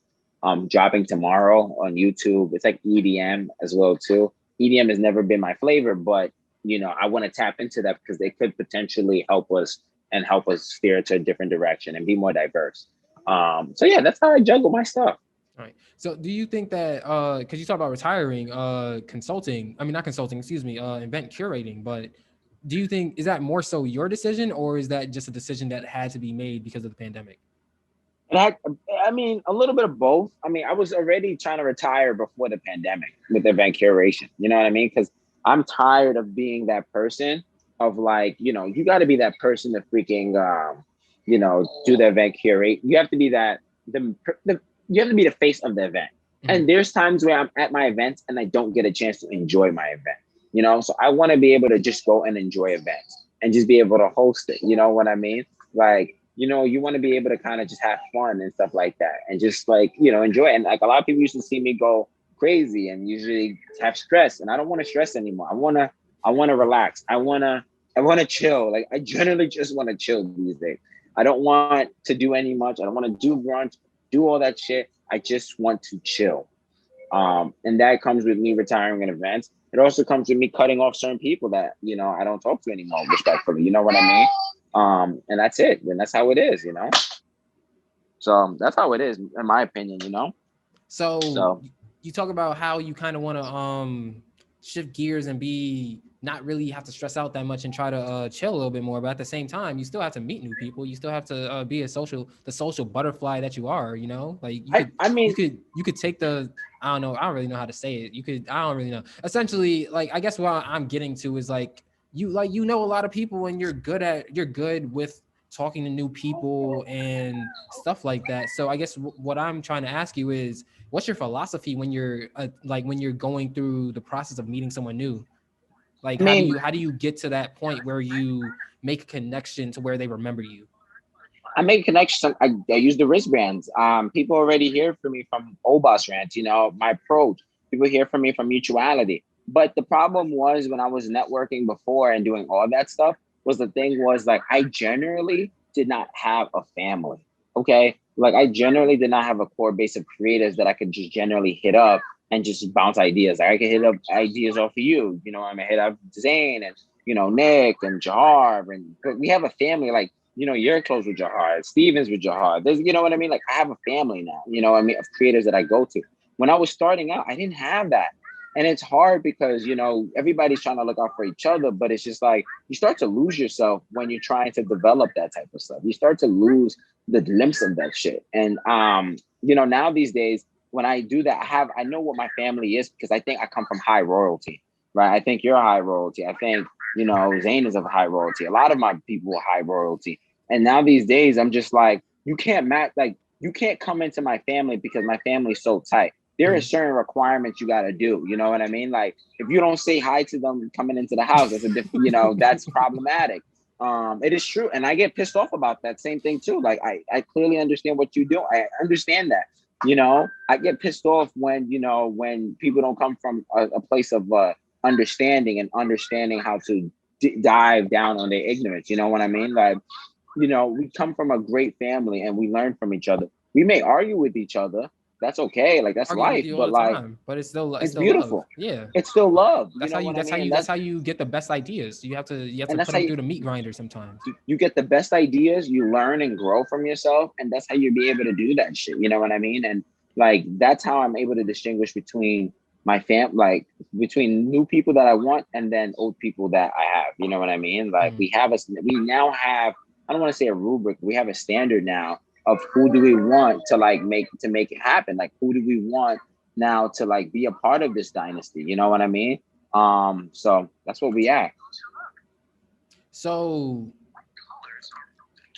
Dropping tomorrow on YouTube. It's like EDM as well too. EDM has never been my flavor, but I want to tap into that because they could potentially help us and help us steer to a different direction and be more diverse. So yeah, that's how I juggle my stuff. All right. So do you think that because you talk about retiring, consulting, I mean not consulting, excuse me, event curating, but do you think is that more so your decision or is that just a decision that had to be made because of the pandemic? And I mean, a little bit of both. I mean, I was already trying to retire before the pandemic with event curation. You know what I mean? Because I'm tired of being that person of like, you got to be that person to freaking, do the event curate. You have to be you have to be the face of the event. And there's times where I'm at my events and I don't get a chance to enjoy my event. So I want to be able to just go and enjoy events and just be able to host it. You know what I mean? Like, you want to be able to kind of just have fun and stuff like that and just like, enjoy it. And like a lot of people used to see me go crazy and usually have stress. And I don't want to stress anymore. I want to relax. I want to chill. Like I generally just want to chill these days. I don't want to do any much. I don't want to do brunch, do all that shit. I just want to chill. And that comes with me retiring in events. It also comes with me cutting off certain people that, I don't talk to anymore respectfully. You know what I mean? And that's it. And that's how it is. So that's how it is, in my opinion. So you talk about how you kind of want to shift gears and be not really have to stress out that much and try to chill a little bit more, but at the same time you still have to meet new people. You still have to be the social butterfly that you are. Like you could take the, I don't know, I don't really know how to say it. I don't really know. Essentially, like I guess what I'm getting to is like a lot of people and you're good with talking to new people and stuff like that. So I guess what I'm trying to ask you is, what's your philosophy when you're when you're going through the process of meeting someone new? Like, I mean, how do you get to that point where you make a connection to where they remember you? I make connections. I use the wristbands. People already hear from me from Obas rants, my approach. People hear from me from mutuality. But the problem was when I was networking before and doing all that stuff was the thing was like I generally did not have a family. Okay. Like I generally did not have a core base of creators that I could just generally hit up and just bounce ideas. Like I could hit up ideas off of you. I'm gonna hit up Zane and Nick and Jahar, and but we have a family like you're close with Jahar, Stevens with Jahar. There's, what I mean? Like I have a family now, what I mean, of creators that I go to. When I was starting out, I didn't have that. And it's hard because, everybody's trying to look out for each other, but it's just like you start to lose yourself when you're trying to develop that type of stuff. You start to lose the glimpse of that shit. And, now these days, when I do that, I know what my family is because I think I come from high royalty, right? I think you're high royalty. I think, Zane is of high royalty. A lot of my people are high royalty. And now these days, I'm just like, you can't come into my family because my family's so tight. There are certain requirements you got to do. You know what I mean? Like if you don't say hi to them coming into the house, that's a different, that's problematic. It is true. And I get pissed off about that same thing too. Like I clearly understand what you do. I understand that. I get pissed off when people don't come from a place of understanding how to dive down on their ignorance. You know what I mean? Like, we come from a great family and we learn from each other. We may argue with each other. That's okay. Like that's Argue with life. you all But the like, time, but it's still it's still love. beautiful. Yeah, it's still love. That's how you. That's how you. That's how you get the best ideas. You have to put them through the meat grinder sometimes. You get the best ideas. You learn and grow from yourself, and that's how you be able to do that shit. You know what I mean? And like that's how I'm able to distinguish between like between new people that I want and then old people that I have. You know what I mean? Like we now have. I don't want to say a rubric. We have a standard now of who do we want to make it happen. Like who do we want now to like be a part of this dynasty? You know what I mean? So that's what we at. So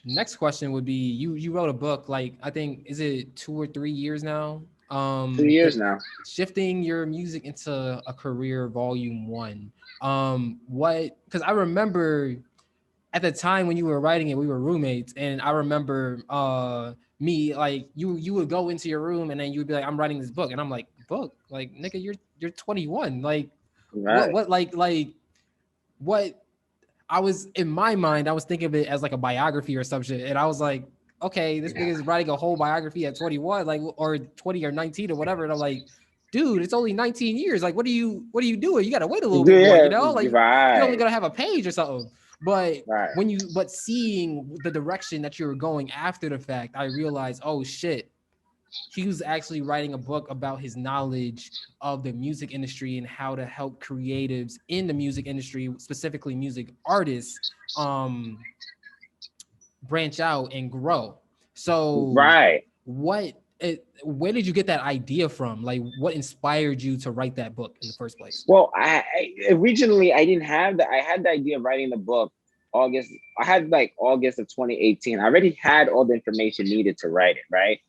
next question would be, you wrote a book, like I think, is it 2 or 3 years now? 2 years now. Shifting your music into a career, volume 1. What? Because I remember at the time when you were writing it, we were roommates, and I remember me like you would go into your room and then you would be like, I'm writing this book, and I'm like, book? Like, nigga, you're 21. Like, Right. what what I was in my mind, I was thinking of it as like a biography or some shit. And I was like, okay, this nigga is writing a whole biography at 21, like, or 20 or 19 or whatever. And I'm like, dude, it's only 19 years. Like, what are you doing? You gotta wait a little bit more, Yeah. Like you're only Right. gonna have a page or something. But Right. but seeing the direction that you were going after the fact, I realized, oh shit, he was actually writing a book about his knowledge of the music industry and how to help creatives in the music industry, specifically music artists, branch out and grow. So Right. where did you get that idea from? Like, what inspired you to write that book in the first place? Well, I originally I didn't have that. I had the idea of writing the book August. I had like August of 2018. I already had all the information needed to write it. Right.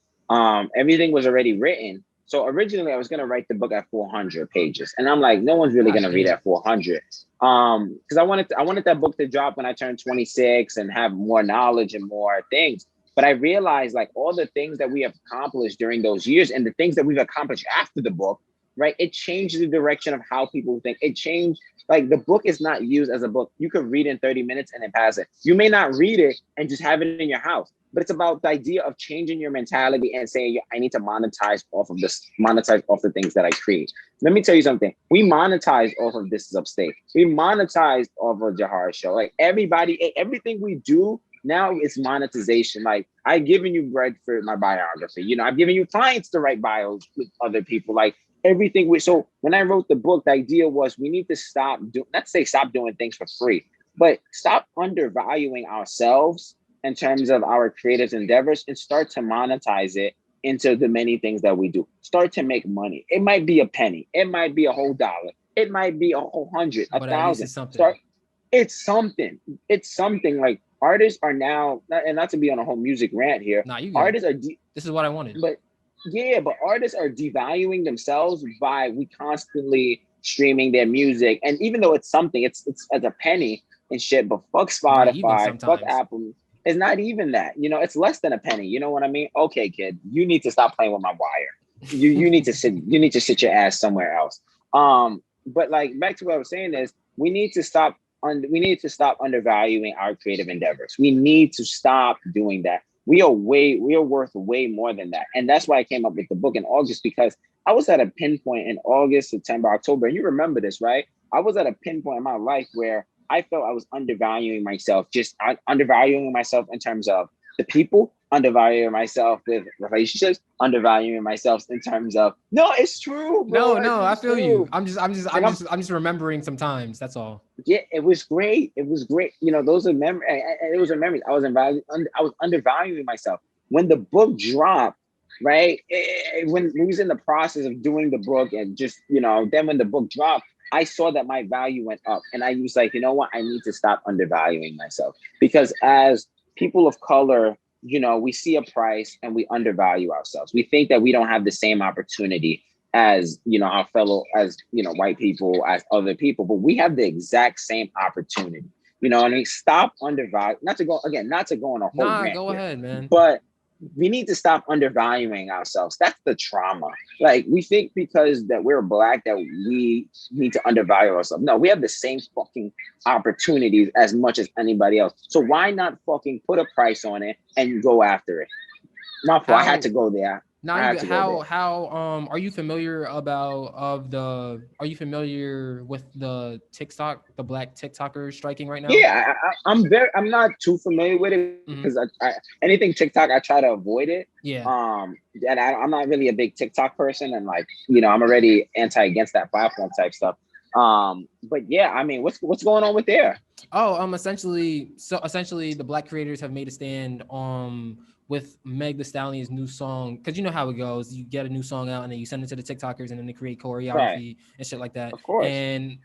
Everything was already written. So originally I was gonna write the book at 400 pages, and I'm like, no one's really gonna read at 400. Because I wanted that book to drop when I turned 26 and have more knowledge and more things. But I realized like all the things that we have accomplished during those years and the things that we've accomplished after the book, right? It changed the direction of how people think. It changed, like the book is not used as a book. You could read in 30 minutes and then pass it. You may not read it and just have it in your house, but it's about the idea of changing your mentality and saying, I need to monetize off the things that I create. Let me tell you something. We monetize off of This Is Upstate. We monetize off of Jahar's show. Like everything we do now is monetization. Like I've given you bread for my biography. I've given you clients to write bios with other people. Like everything. So when I wrote the book, the idea was we need to stop doing things for free, but stop undervaluing ourselves in terms of our creative endeavors and start to monetize it into the many things that we do. Start to make money. It might be a penny. It might be a whole dollar. It might be a whole hundred, But 1,000. it's something. It's something. It's something. Like artists are now, and not to be on a whole music rant here. Nah, you artists are. This is what I wanted. But artists are devaluing themselves by we constantly streaming their music, and even though it's something, it's as a penny and shit. But fuck Spotify, fuck Apple. It's not even that. It's less than a penny. You know what I mean? Okay, kid, you need to stop playing with my wire. You need to sit. You need to sit your ass somewhere else. But like back to what I was saying is we need to stop undervaluing our creative endeavors. We need to stop doing that. We are worth way more than that. And that's why I came up with the book in August, because I was at a pinpoint in August, September, October. And you remember this, right? I was at a pinpoint in my life where I felt I was undervaluing myself in terms of the people, undervaluing myself with relationships, undervaluing myself in terms of, no, it's true, bro. No, I feel you. I'm just remembering sometimes. That's all. Yeah, it was great. Those are memories. It was a memory. I was undervaluing myself when the book dropped. Right, when we was in the process of doing the book, and just then when the book dropped, I saw that my value went up, and I was like, you know what, I need to stop undervaluing myself, because as people of color, we see a price and we undervalue ourselves. We think that we don't have the same opportunity as our fellow, as white people, as other people, but we have the exact same opportunity. I mean, stop undervalue. Not to go on a whole rant go here, ahead, man. but we need to stop undervaluing ourselves. That's the trauma. Like, we think because that we're Black that we need to undervalue ourselves. No, we have the same fucking opportunities as much as anybody else. So why not fucking put a price on it and go after it? My fault. I had to go there. How are you familiar are you familiar with the Black TikTokers striking right now? Yeah, I'm not too familiar with it, because I anything TikTok, I try to avoid it. Yeah. And I'm not really a big TikTok person, and like, I'm already against that platform type stuff. But yeah, I mean, what's going on with there? Essentially the Black creators have made a stand with Meg Thee Stallion's new song, because you know how it goes. You get a new song out and then you send it to the TikTokers and then they create choreography and shit like that. Of course. And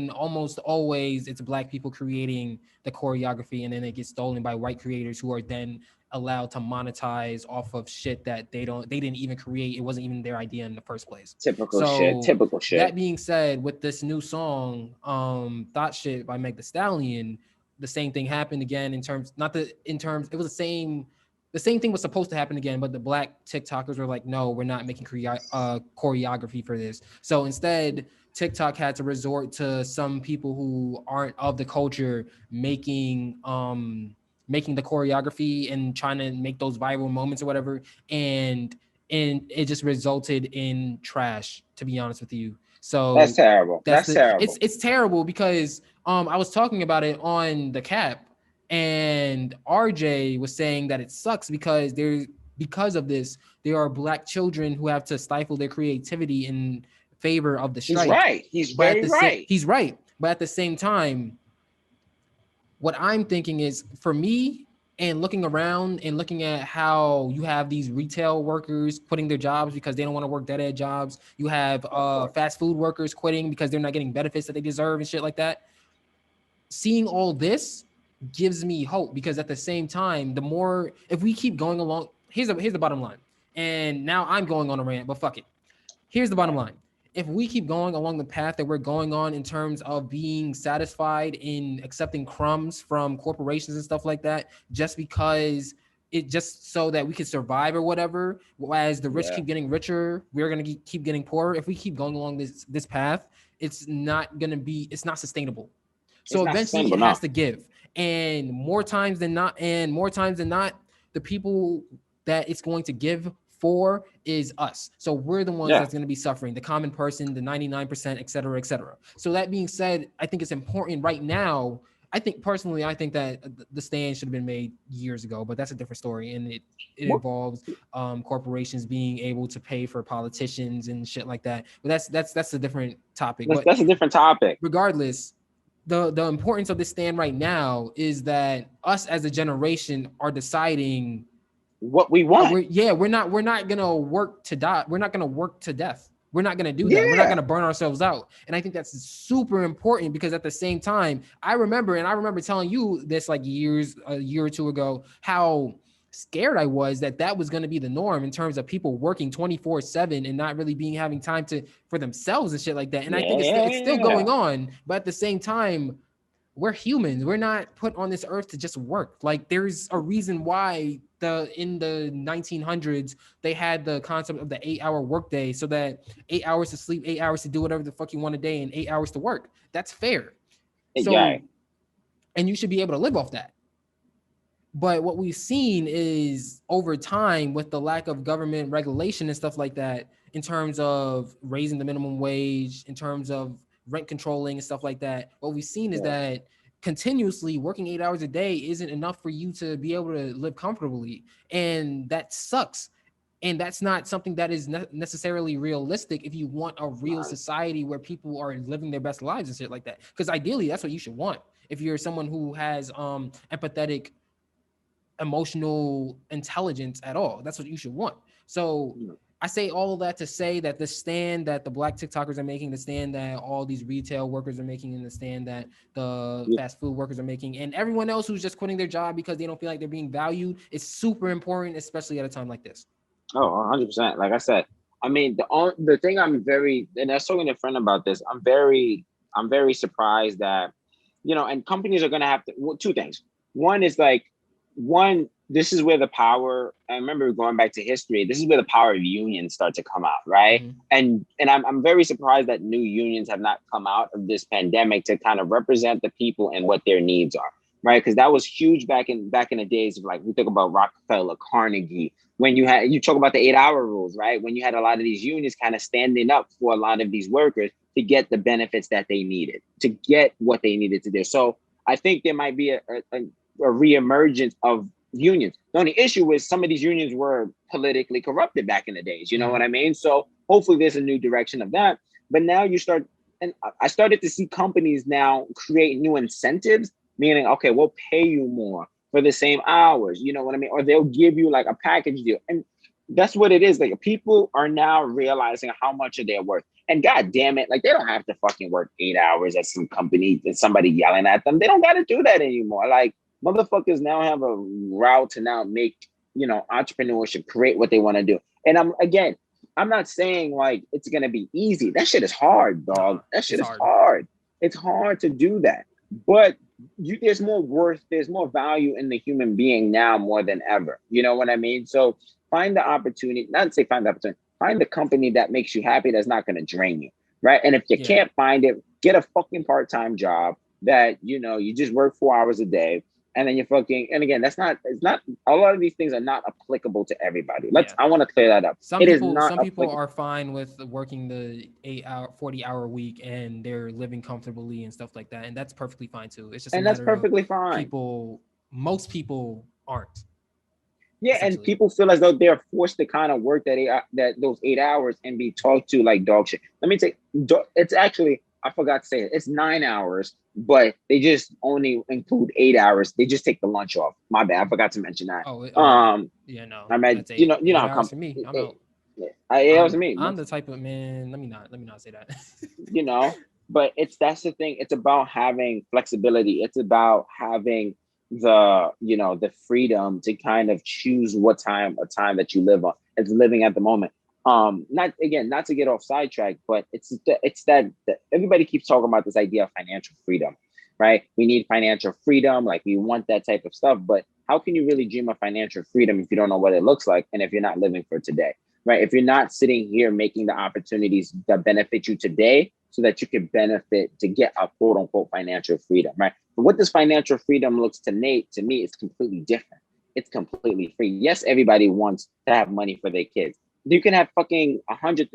almost always it's Black people creating the choreography, and then it gets stolen by white creators who are then allowed to monetize off of shit that they didn't even create. It wasn't even their idea in the first place. Typical So shit. that being said, with this new song, Thought Shit by Meg Thee Stallion, the same thing happened again it was the same thing was supposed to happen again, but the black TikTokers were like, no, we're not making choreography for this. So instead, TikTok had to resort to some people who aren't of the culture making the choreography and trying to make those viral moments or whatever. And it just resulted in trash, to be honest with you. So that's terrible. It's terrible because I was talking about it on the Cap, and RJ was saying that it sucks because of this, there are black children who have to stifle their creativity in favor of the strike. He's right. He's very right. He's right. But at the same time, what I'm thinking is, for me, and looking around and looking at how you have these retail workers quitting their jobs because they don't want to work dead-end jobs. You have fast food workers quitting because they're not getting benefits that they deserve and shit like that. Seeing all this gives me hope, because at the same time, if we keep going along, here's the bottom line. And now I'm going on a rant, but fuck it. Here's the bottom line. If we keep going along the path that we're going on in terms of being satisfied in accepting crumbs from corporations and stuff like that, just because just so that we can survive or whatever, as the rich keep getting richer, we're going to keep getting poorer. If we keep going along this path, it's not sustainable. So eventually it has to give. And more times than not, the people that it's going to give for is us. So we're the ones that's going to be suffering, the common person, the 99%, et cetera, et cetera. So that being said, I think it's important right now. I think that the stand should have been made years ago, but that's a different story. And it involves corporations being able to pay for politicians and shit like that. But that's a different topic. That's a different topic. Regardless, the importance of this stand right now is that us as a generation are deciding what we want. We're not gonna work to die. We're not gonna work to death. We're not gonna do that. We're not gonna burn ourselves out. And I think that's super important, because at the same time, I remember telling you this like a year or two ago, how scared I was that was going to be the norm in terms of people working 24/7 and not really having time for themselves and shit like that. And I think it's still going on, but at the same time, we're humans. We're not put on this earth to just work. Like, there's a reason why in the 1900s they had the concept of the 8-hour workday, so that 8 hours to sleep, 8 hours to do whatever the fuck you want a day, and 8 hours to work. That's fair. So, and you should be able to live off that. But what we've seen is, over time, with the lack of government regulation and stuff like that, in terms of raising the minimum wage, in terms of rent controlling and stuff like that, what we've seen is that continuously working 8 hours a day isn't enough for you to be able to live comfortably. And that sucks. And that's not something that is necessarily realistic if you want a real society where people are living their best lives and shit like that. Because ideally, that's what you should want. If you're someone who has empathetic, emotional intelligence at all, that's what you should want. So I say all of that to say that the stand that the black TikTokers are making, the stand that all these retail workers are making, and the stand that the fast food workers are making, and everyone else who's just quitting their job because they don't feel like they're being valued, is super important, especially at a time like this. Oh, 100%. Like I said, I mean, the thing and I was talking to a friend about this, I'm very surprised that, and companies are going to have to, two things. One, this is where the power, I remember going back to history, this is where the power of unions start to come out, right? Mm-hmm. And I'm very surprised that new unions have not come out of this pandemic to kind of represent the people and what their needs are, right? Because that was huge back in the days of, like, we think about Rockefeller, Carnegie, when you talk about the 8-hour rules, right? When you had a lot of these unions kind of standing up for a lot of these workers to get the benefits that they needed, to get what they needed to do. So I think there might be a reemergence of unions. The only issue is some of these unions were politically corrupted back in the days. You know what I mean? So hopefully there's a new direction of that. But now I started to see companies now create new incentives, meaning, okay, we'll pay you more for the same hours. You know what I mean? Or they'll give you like a package deal. And that's what it is. Like, people are now realizing how much of their worth. And God damn it, like, they don't have to fucking work 8 hours at some company and somebody yelling at them. They don't got to do that anymore. Like, Motherfuckers now have a route to now make, entrepreneurship, create what they want to do. And I'm not saying like it's gonna be easy. That shit is hard, dog. Nah, That shit it's is hard. hard. It's hard to do that. But there's more worth, there's more value in the human being now more than ever. You know what I mean? So find the opportunity, not to say find the opportunity, find the company that makes you happy, that's not gonna drain you. Right. And if you can't find it, get a fucking part-time job that you just work 4 hours a day. And then and again, it's not, a lot of these things are not applicable to everybody. I want to clear that up. Some people are fine with working the 40-hour week and they're living comfortably and stuff like that. And that's perfectly fine too. It's just that's perfectly fine. Most people aren't. Yeah, and people feel as though they're forced to kind of work those 8 hours and be talked to like dog shit. Let me take, it's actually, I forgot to say it. It's 9 hours, but they just only include 8 hours. They just take the lunch off. My bad. I forgot to mention that. Yeah, no. I mean, you know how come for me. I'm out. It was me. I'm the type of man. Let me not say that. But that's the thing. It's about having flexibility. It's about having the freedom to kind of choose a time that you live on. It's living at the moment. Not to get off sidetrack, but it's that everybody keeps talking about this idea of financial freedom, right? We need financial freedom, like we want that type of stuff, but how can you really dream of financial freedom if you don't know what it looks like and if you're not living for today, right? If you're not sitting here making the opportunities that benefit you today so that you can benefit to get a quote unquote financial freedom, right? But what this financial freedom looks to Nate, to me, it's completely different. It's completely free. Yes, everybody wants to have money for their kids. You can have fucking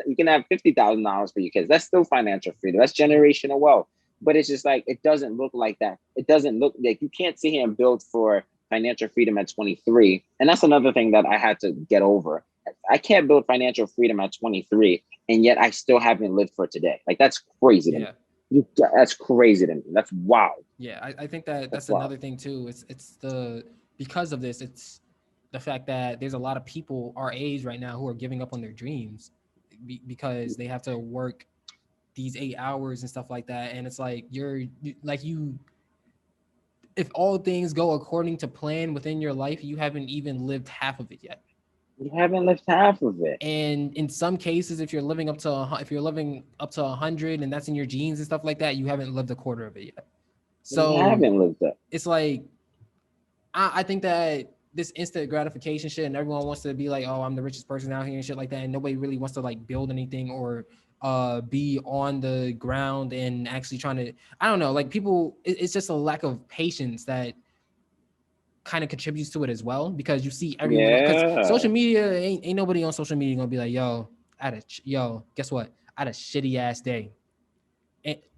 you can have $50,000 for your kids. That's still financial freedom. That's generational wealth. But it's just like, it doesn't look like that. It doesn't look like, you can't sit here and build for financial freedom at 23. And that's another thing that I had to get over. I can't build financial freedom at 23, and yet I still haven't lived for today. Like, that's crazy to me. That's crazy to me. That's wild. Yeah, I think that's another thing too. Because of this, it's the fact that there's a lot of people our age right now who are giving up on their dreams because they have to work these 8 hours and stuff like that. And it's like, if all things go according to plan within your life, you haven't even lived half of it yet. You haven't lived half of it. And in some cases, if you're living up to 100 and that's in your genes and stuff like that, you haven't lived a quarter of it yet. So you haven't lived it. It's like, I think that this instant gratification shit, and everyone wants to be like, oh, I'm the richest person out here and shit like that, and nobody really wants to like build anything or be on the ground and actually trying to, I don't know, like people, it's just a lack of patience that kind of contributes to it as well, because you see everyone, because social media, ain't nobody on social media gonna be like, yo, guess what? I had a shitty ass day.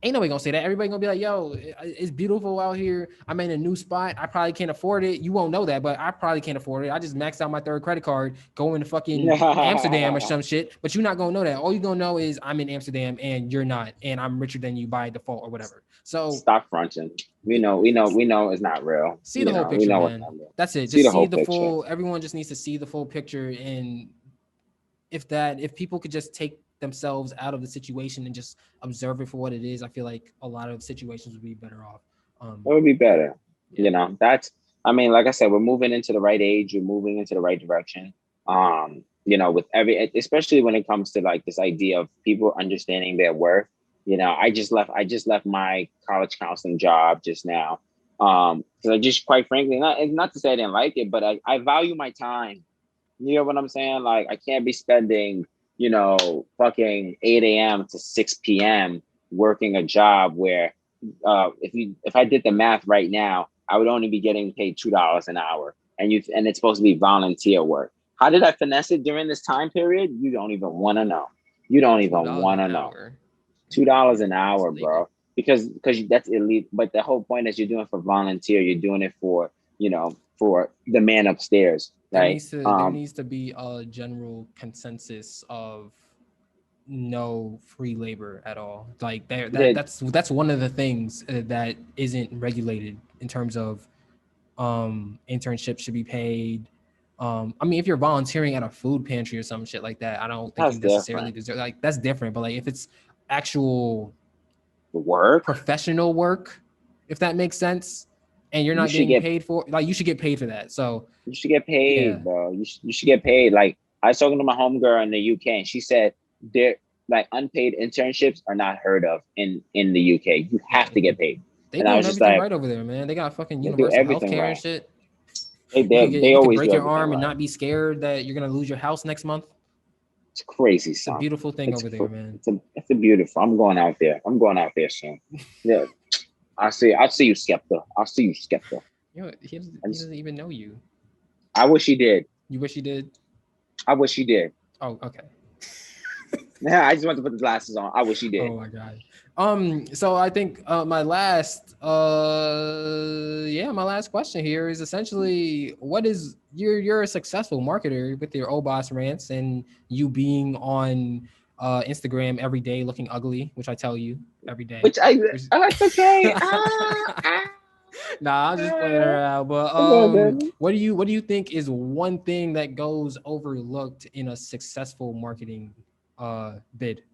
Ain't nobody gonna say that. Everybody gonna be like, yo, it's beautiful out here. I'm in a new spot. I probably can't afford it. You won't know that, but I probably can't afford it. I just maxed out my third credit card, going to fucking Amsterdam or some shit. But you're not gonna know that. All you're gonna know is I'm in Amsterdam and you're not, and I'm richer than you by default or whatever. So stop fronting. We know it's not real. See the whole picture, man. That's it. Just see the full. Everyone just needs to see the full picture, and if people could just take themselves out of the situation and just observe it for what it is, I feel like a lot of situations would be better off. It would be better. Yeah. Like I said, we're moving into the right age. We're moving into the right direction. With especially when it comes to like this idea of people understanding their worth. I just left my college counseling job just now. So I just, quite frankly, not to say I didn't like it, but I value my time. You know what I'm saying? Like, I can't be spending fucking 8 a.m. to 6 p.m. working a job where if I did the math right now, I would only be getting paid $2 an hour, and it's supposed to be volunteer work. How did I finesse it during this time period? You don't even want to know. You don't even want to know. $2 an hour, bro. Because that's elite. But the whole point is you're doing it for volunteer. You're doing it for the man upstairs. Right? There needs to be a general consensus of no free labor at all. Like that's one of the things that isn't regulated in terms of internships should be paid. If you're volunteering at a food pantry or some shit like that, I don't think you necessarily deserve, like, that's different. But like, if it's actual work, professional work, if that makes sense, and you're You not should getting get paid for, like, you should get paid for that. So you should get yeah, paid, bro. You should get paid. Like I was talking to my homegirl in the UK, and she said they're like unpaid internships are not heard of in the UK. You have to get paid. they And I doing was just everything like, right over there, man. They got fucking they do universal health everything care and right. shit. They You could always break do your everything arm and right. not be scared that you're gonna lose your house next month. It's crazy, It's a son. beautiful thing over there, man. It's a beautiful. I'm going out there. I'm going out there soon. Yeah. I'll see you, Skepta. I'll see you, Skepta. You know, he doesn't even know you. I wish he did. You wish he did? I wish he did. Oh, okay. Yeah, I just want to put the glasses on. I wish he did. Oh my god. So I think my last question here is essentially, what is you're a successful marketer with your Obas rants and you being on Instagram every day looking ugly, which I tell you every day. Which that's okay. Nah, I'm just playing around. But what do you think is one thing that goes overlooked in a successful marketing bid?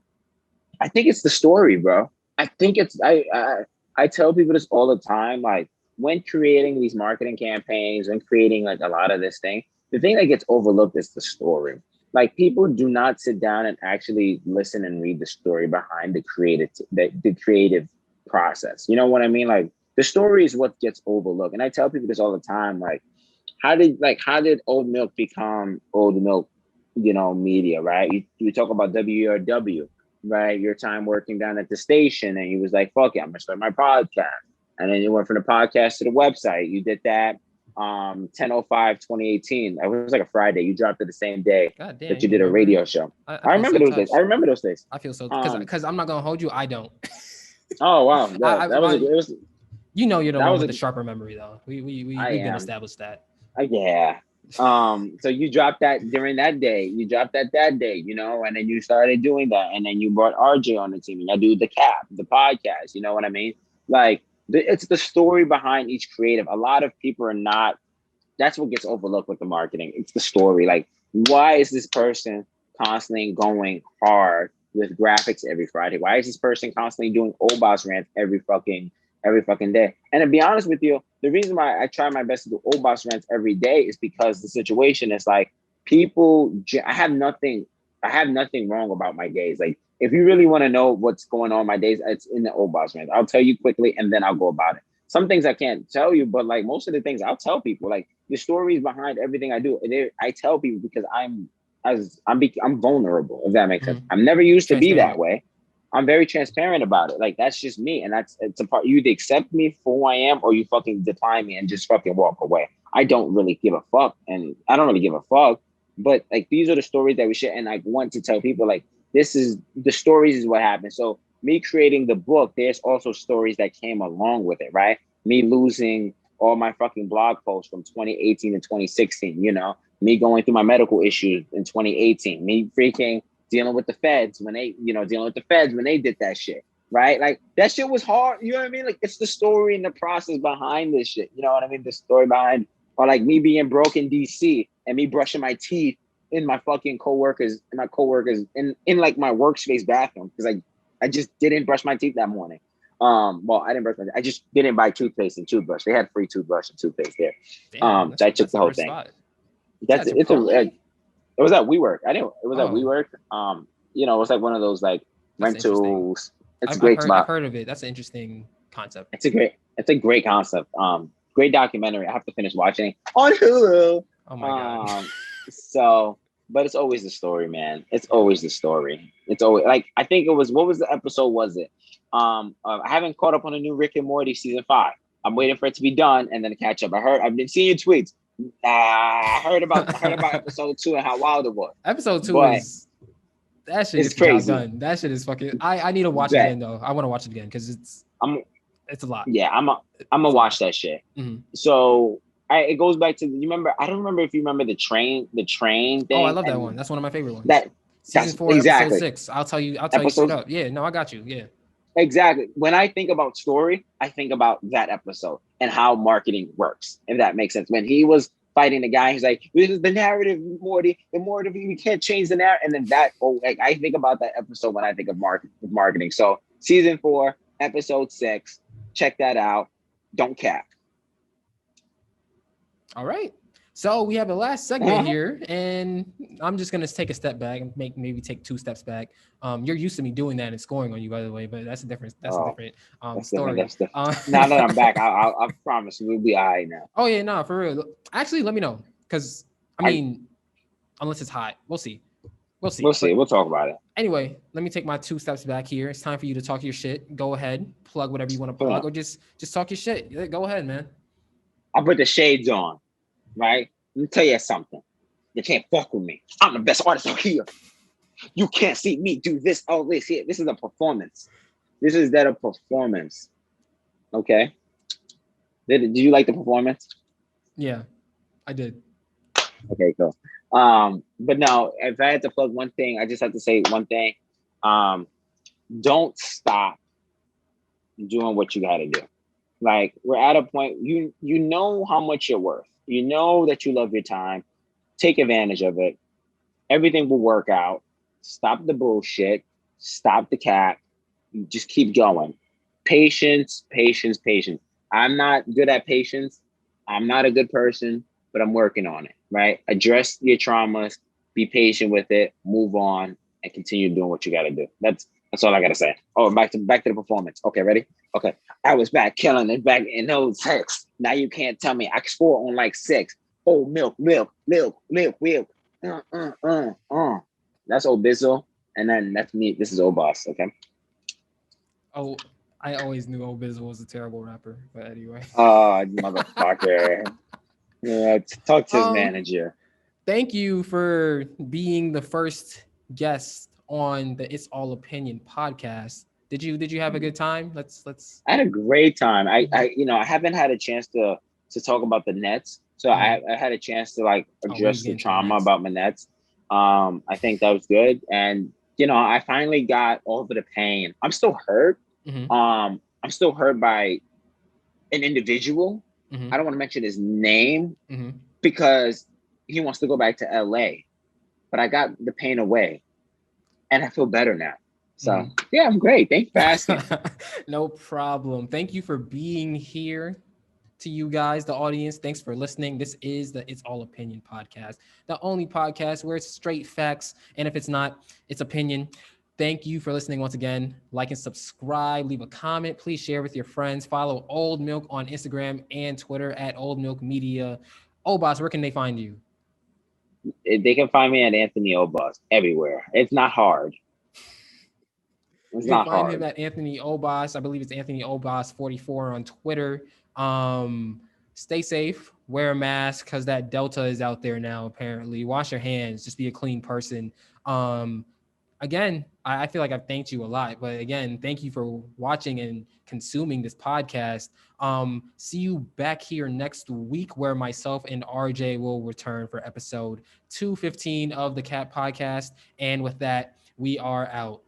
I think it's the story, bro. I think it's I tell people this all the time. Like when creating these marketing campaigns and creating like a lot of this thing, the thing that gets overlooked is the story. Like people do not sit down and actually listen and read the story behind the creative process. You know what I mean? Like the story is what gets overlooked. And I tell people this all the time. Like how did OldMilk become OldMilk, media, right? You talk about WRW, right? Your time working down at the station, and you was like, fuck it, I'm gonna start my podcast. And then you went from the podcast to the website. You did that 10/05/2018. It was like a Friday. You dropped it the same day God damn, that you did a radio show. I remember those days. I remember those days. I feel so because I'm not gonna hold you. I don't. Oh wow, that was you're the one with the sharper memory though. We've been established that. Yeah. So you dropped that during that day. You dropped that day, and then you started doing that, and then you brought RJ on the team, and I do the podcast. You know what I mean? Like it's the story behind each creative. A lot of people are not. That's what gets overlooked with the marketing. It's the story. Like, why is this person constantly going hard with graphics every Friday? Why is this person constantly doing Obas rants every fucking day? And to be honest with you, the reason why I try my best to do Obas rants every day is because the situation is like I have nothing wrong about my days. Like if you really want to know what's going on in my days, it's in the Obas rants. I'll tell you quickly and then I'll go about it. Some things I can't tell you, but like most of the things I'll tell people. Like the stories behind everything I do, I tell people because I'm vulnerable, if that makes sense. I'm never used to be that way. I'm very transparent about it. Like that's just me, and it's a part. You either accept me for who I am, or you fucking decline me and just fucking walk away. I don't really give a fuck, and I don't really give a fuck. But like these are the stories that we share, and I want to tell people like this is the stories is what happened. So me creating the book, there's also stories that came along with it, right? Me losing all my fucking blog posts from 2018 to 2016. Me going through my medical issues in 2018. Me freaking dealing with the feds when they did that shit, right? Like that shit was hard. You know what I mean? Like it's the story and the process behind this shit. You know what I mean? The story behind, or like me being broke in DC and me brushing my teeth in my fucking coworkers in like my workspace bathroom because I just didn't brush my teeth that morning. Well, I didn't brush my teeth. I just didn't buy toothpaste and toothbrush. They had free toothbrush and toothpaste there. Damn, so I took the whole thing. It was at WeWork. It was at WeWork. It was like one of those like rentals. It's a great spot. I've heard of it. That's an interesting concept. It's a great concept. Great documentary. I have to finish watching it on Hulu. Oh my god. But it's always the story, man. It's always the story. It's always like I think it was. What was the episode? Was it? I haven't caught up on the new Rick and Morty season 5. I'm waiting for it to be done and then to catch up. I've been seeing your tweets. I heard about episode 2 and how wild it was. Episode 2 is that shit is crazy. Done. That shit is fucking. I need to watch it again though. I want to watch it again because it's a lot. Yeah, I'm gonna watch that shit. Mm-hmm. So it goes back to I don't remember if you remember the train thing. Oh, I love that one. That's one of my favorite ones. Season 4, exactly. episode 6. I'll tell you straight up. Yeah, no, I got you. Yeah. Exactly. When I think about story, I think about that episode and how marketing works, if that makes sense. When he was fighting the guy, he's like, "This is the narrative, Morty. The narrative, we can't change the narrative." And then I think about that episode when I think of marketing. So season 4, episode 6, check that out. Don't cap. All right. So we have the last segment here, and I'm just gonna take a step back and maybe take 2 steps back. You're used to me doing that and scoring on you, by the way, but that's a different Oh, that's different. story. That's different. Now that I'm back, I promise we'll be all right now. Oh yeah, no, for real. Actually, let me know, because I I mean, unless it's hot, we'll see. We'll see. We'll see. But We'll talk about it. anyway, let me take my 2 steps back here. It's time for you to talk your shit. Go ahead, plug whatever you want to Hold plug, on. or just talk your shit. Yeah, go ahead, man. I put the shades on, right? Let me tell you something. You can't fuck with me. I'm the best artist out here. You can't see me do this, all this here. This is a performance. This is that a performance. Okay. Did you like the performance? Yeah, I did. Okay, cool. But no, if I had to plug one thing, I just have to say one thing. Don't stop doing what you gotta do. Like, we're at a point, you know how much you're worth. You know that you love your time. Take advantage of it. Everything will work out. Stop the bullshit. Stop the cap. Just keep going. Patience, patience, patience. I'm not good at patience. I'm not a good person, but I'm working on it, right? Address your traumas, be patient with it, move on, and continue doing what you got to do. That's all I got to say. Oh, back to the performance. Okay, ready? Okay. I was back killing it back in those sex. Now you can't tell me I score on like 6. Oh, milk, milk, milk, milk, milk. That's old Bizzle. And then that's me. This is Obas. Okay. Oh, I always knew Obiz was a terrible rapper, but anyway. Oh, motherfucker. Yeah, talk to his Um, manager. Thank you for being the first guest on the It's All Opinion podcast. Did you have a good time? Let's. I had a great time. Mhm. I haven't had a chance to talk about the Nets. So Mhm. I had a chance to like Oh, we was address the getting to the trauma Nets. about my Nets. I think that was good. And I finally got over the pain. I'm still hurt. Hmm. I'm still hurt by an individual. I Hmm. don't want to mention his name Hmm. because he wants to go back to LA. But I got the pain away and I feel better now. So Hmm. yeah, I'm great. Thanks for asking. No problem. Thank you for being here. To you guys, the audience, thanks for listening. This is the It's All Opinion podcast, the only podcast where it's straight facts. And if it's not, it's opinion. Thank you for listening once again. Like and subscribe, leave a comment. Please share with your friends. Follow Old Milk on Instagram and Twitter at Old Milk Media. Oh, boss, where can they find you? They can find me at Anthony Obas everywhere. It's not hard. It's You can not find him hard. at Anthony Obas. I believe it's Anthony Obas 44 on Twitter. Um, Stay safe, wear a mask because that Delta is out there now, apparently. Wash your hands, just be a clean person. Um, Again, I feel like I've thanked you a lot, but again, thank you for watching and consuming this podcast. See you back here next week where myself and RJ will return for episode 215 of the Cat Podcast. And with that, we are out.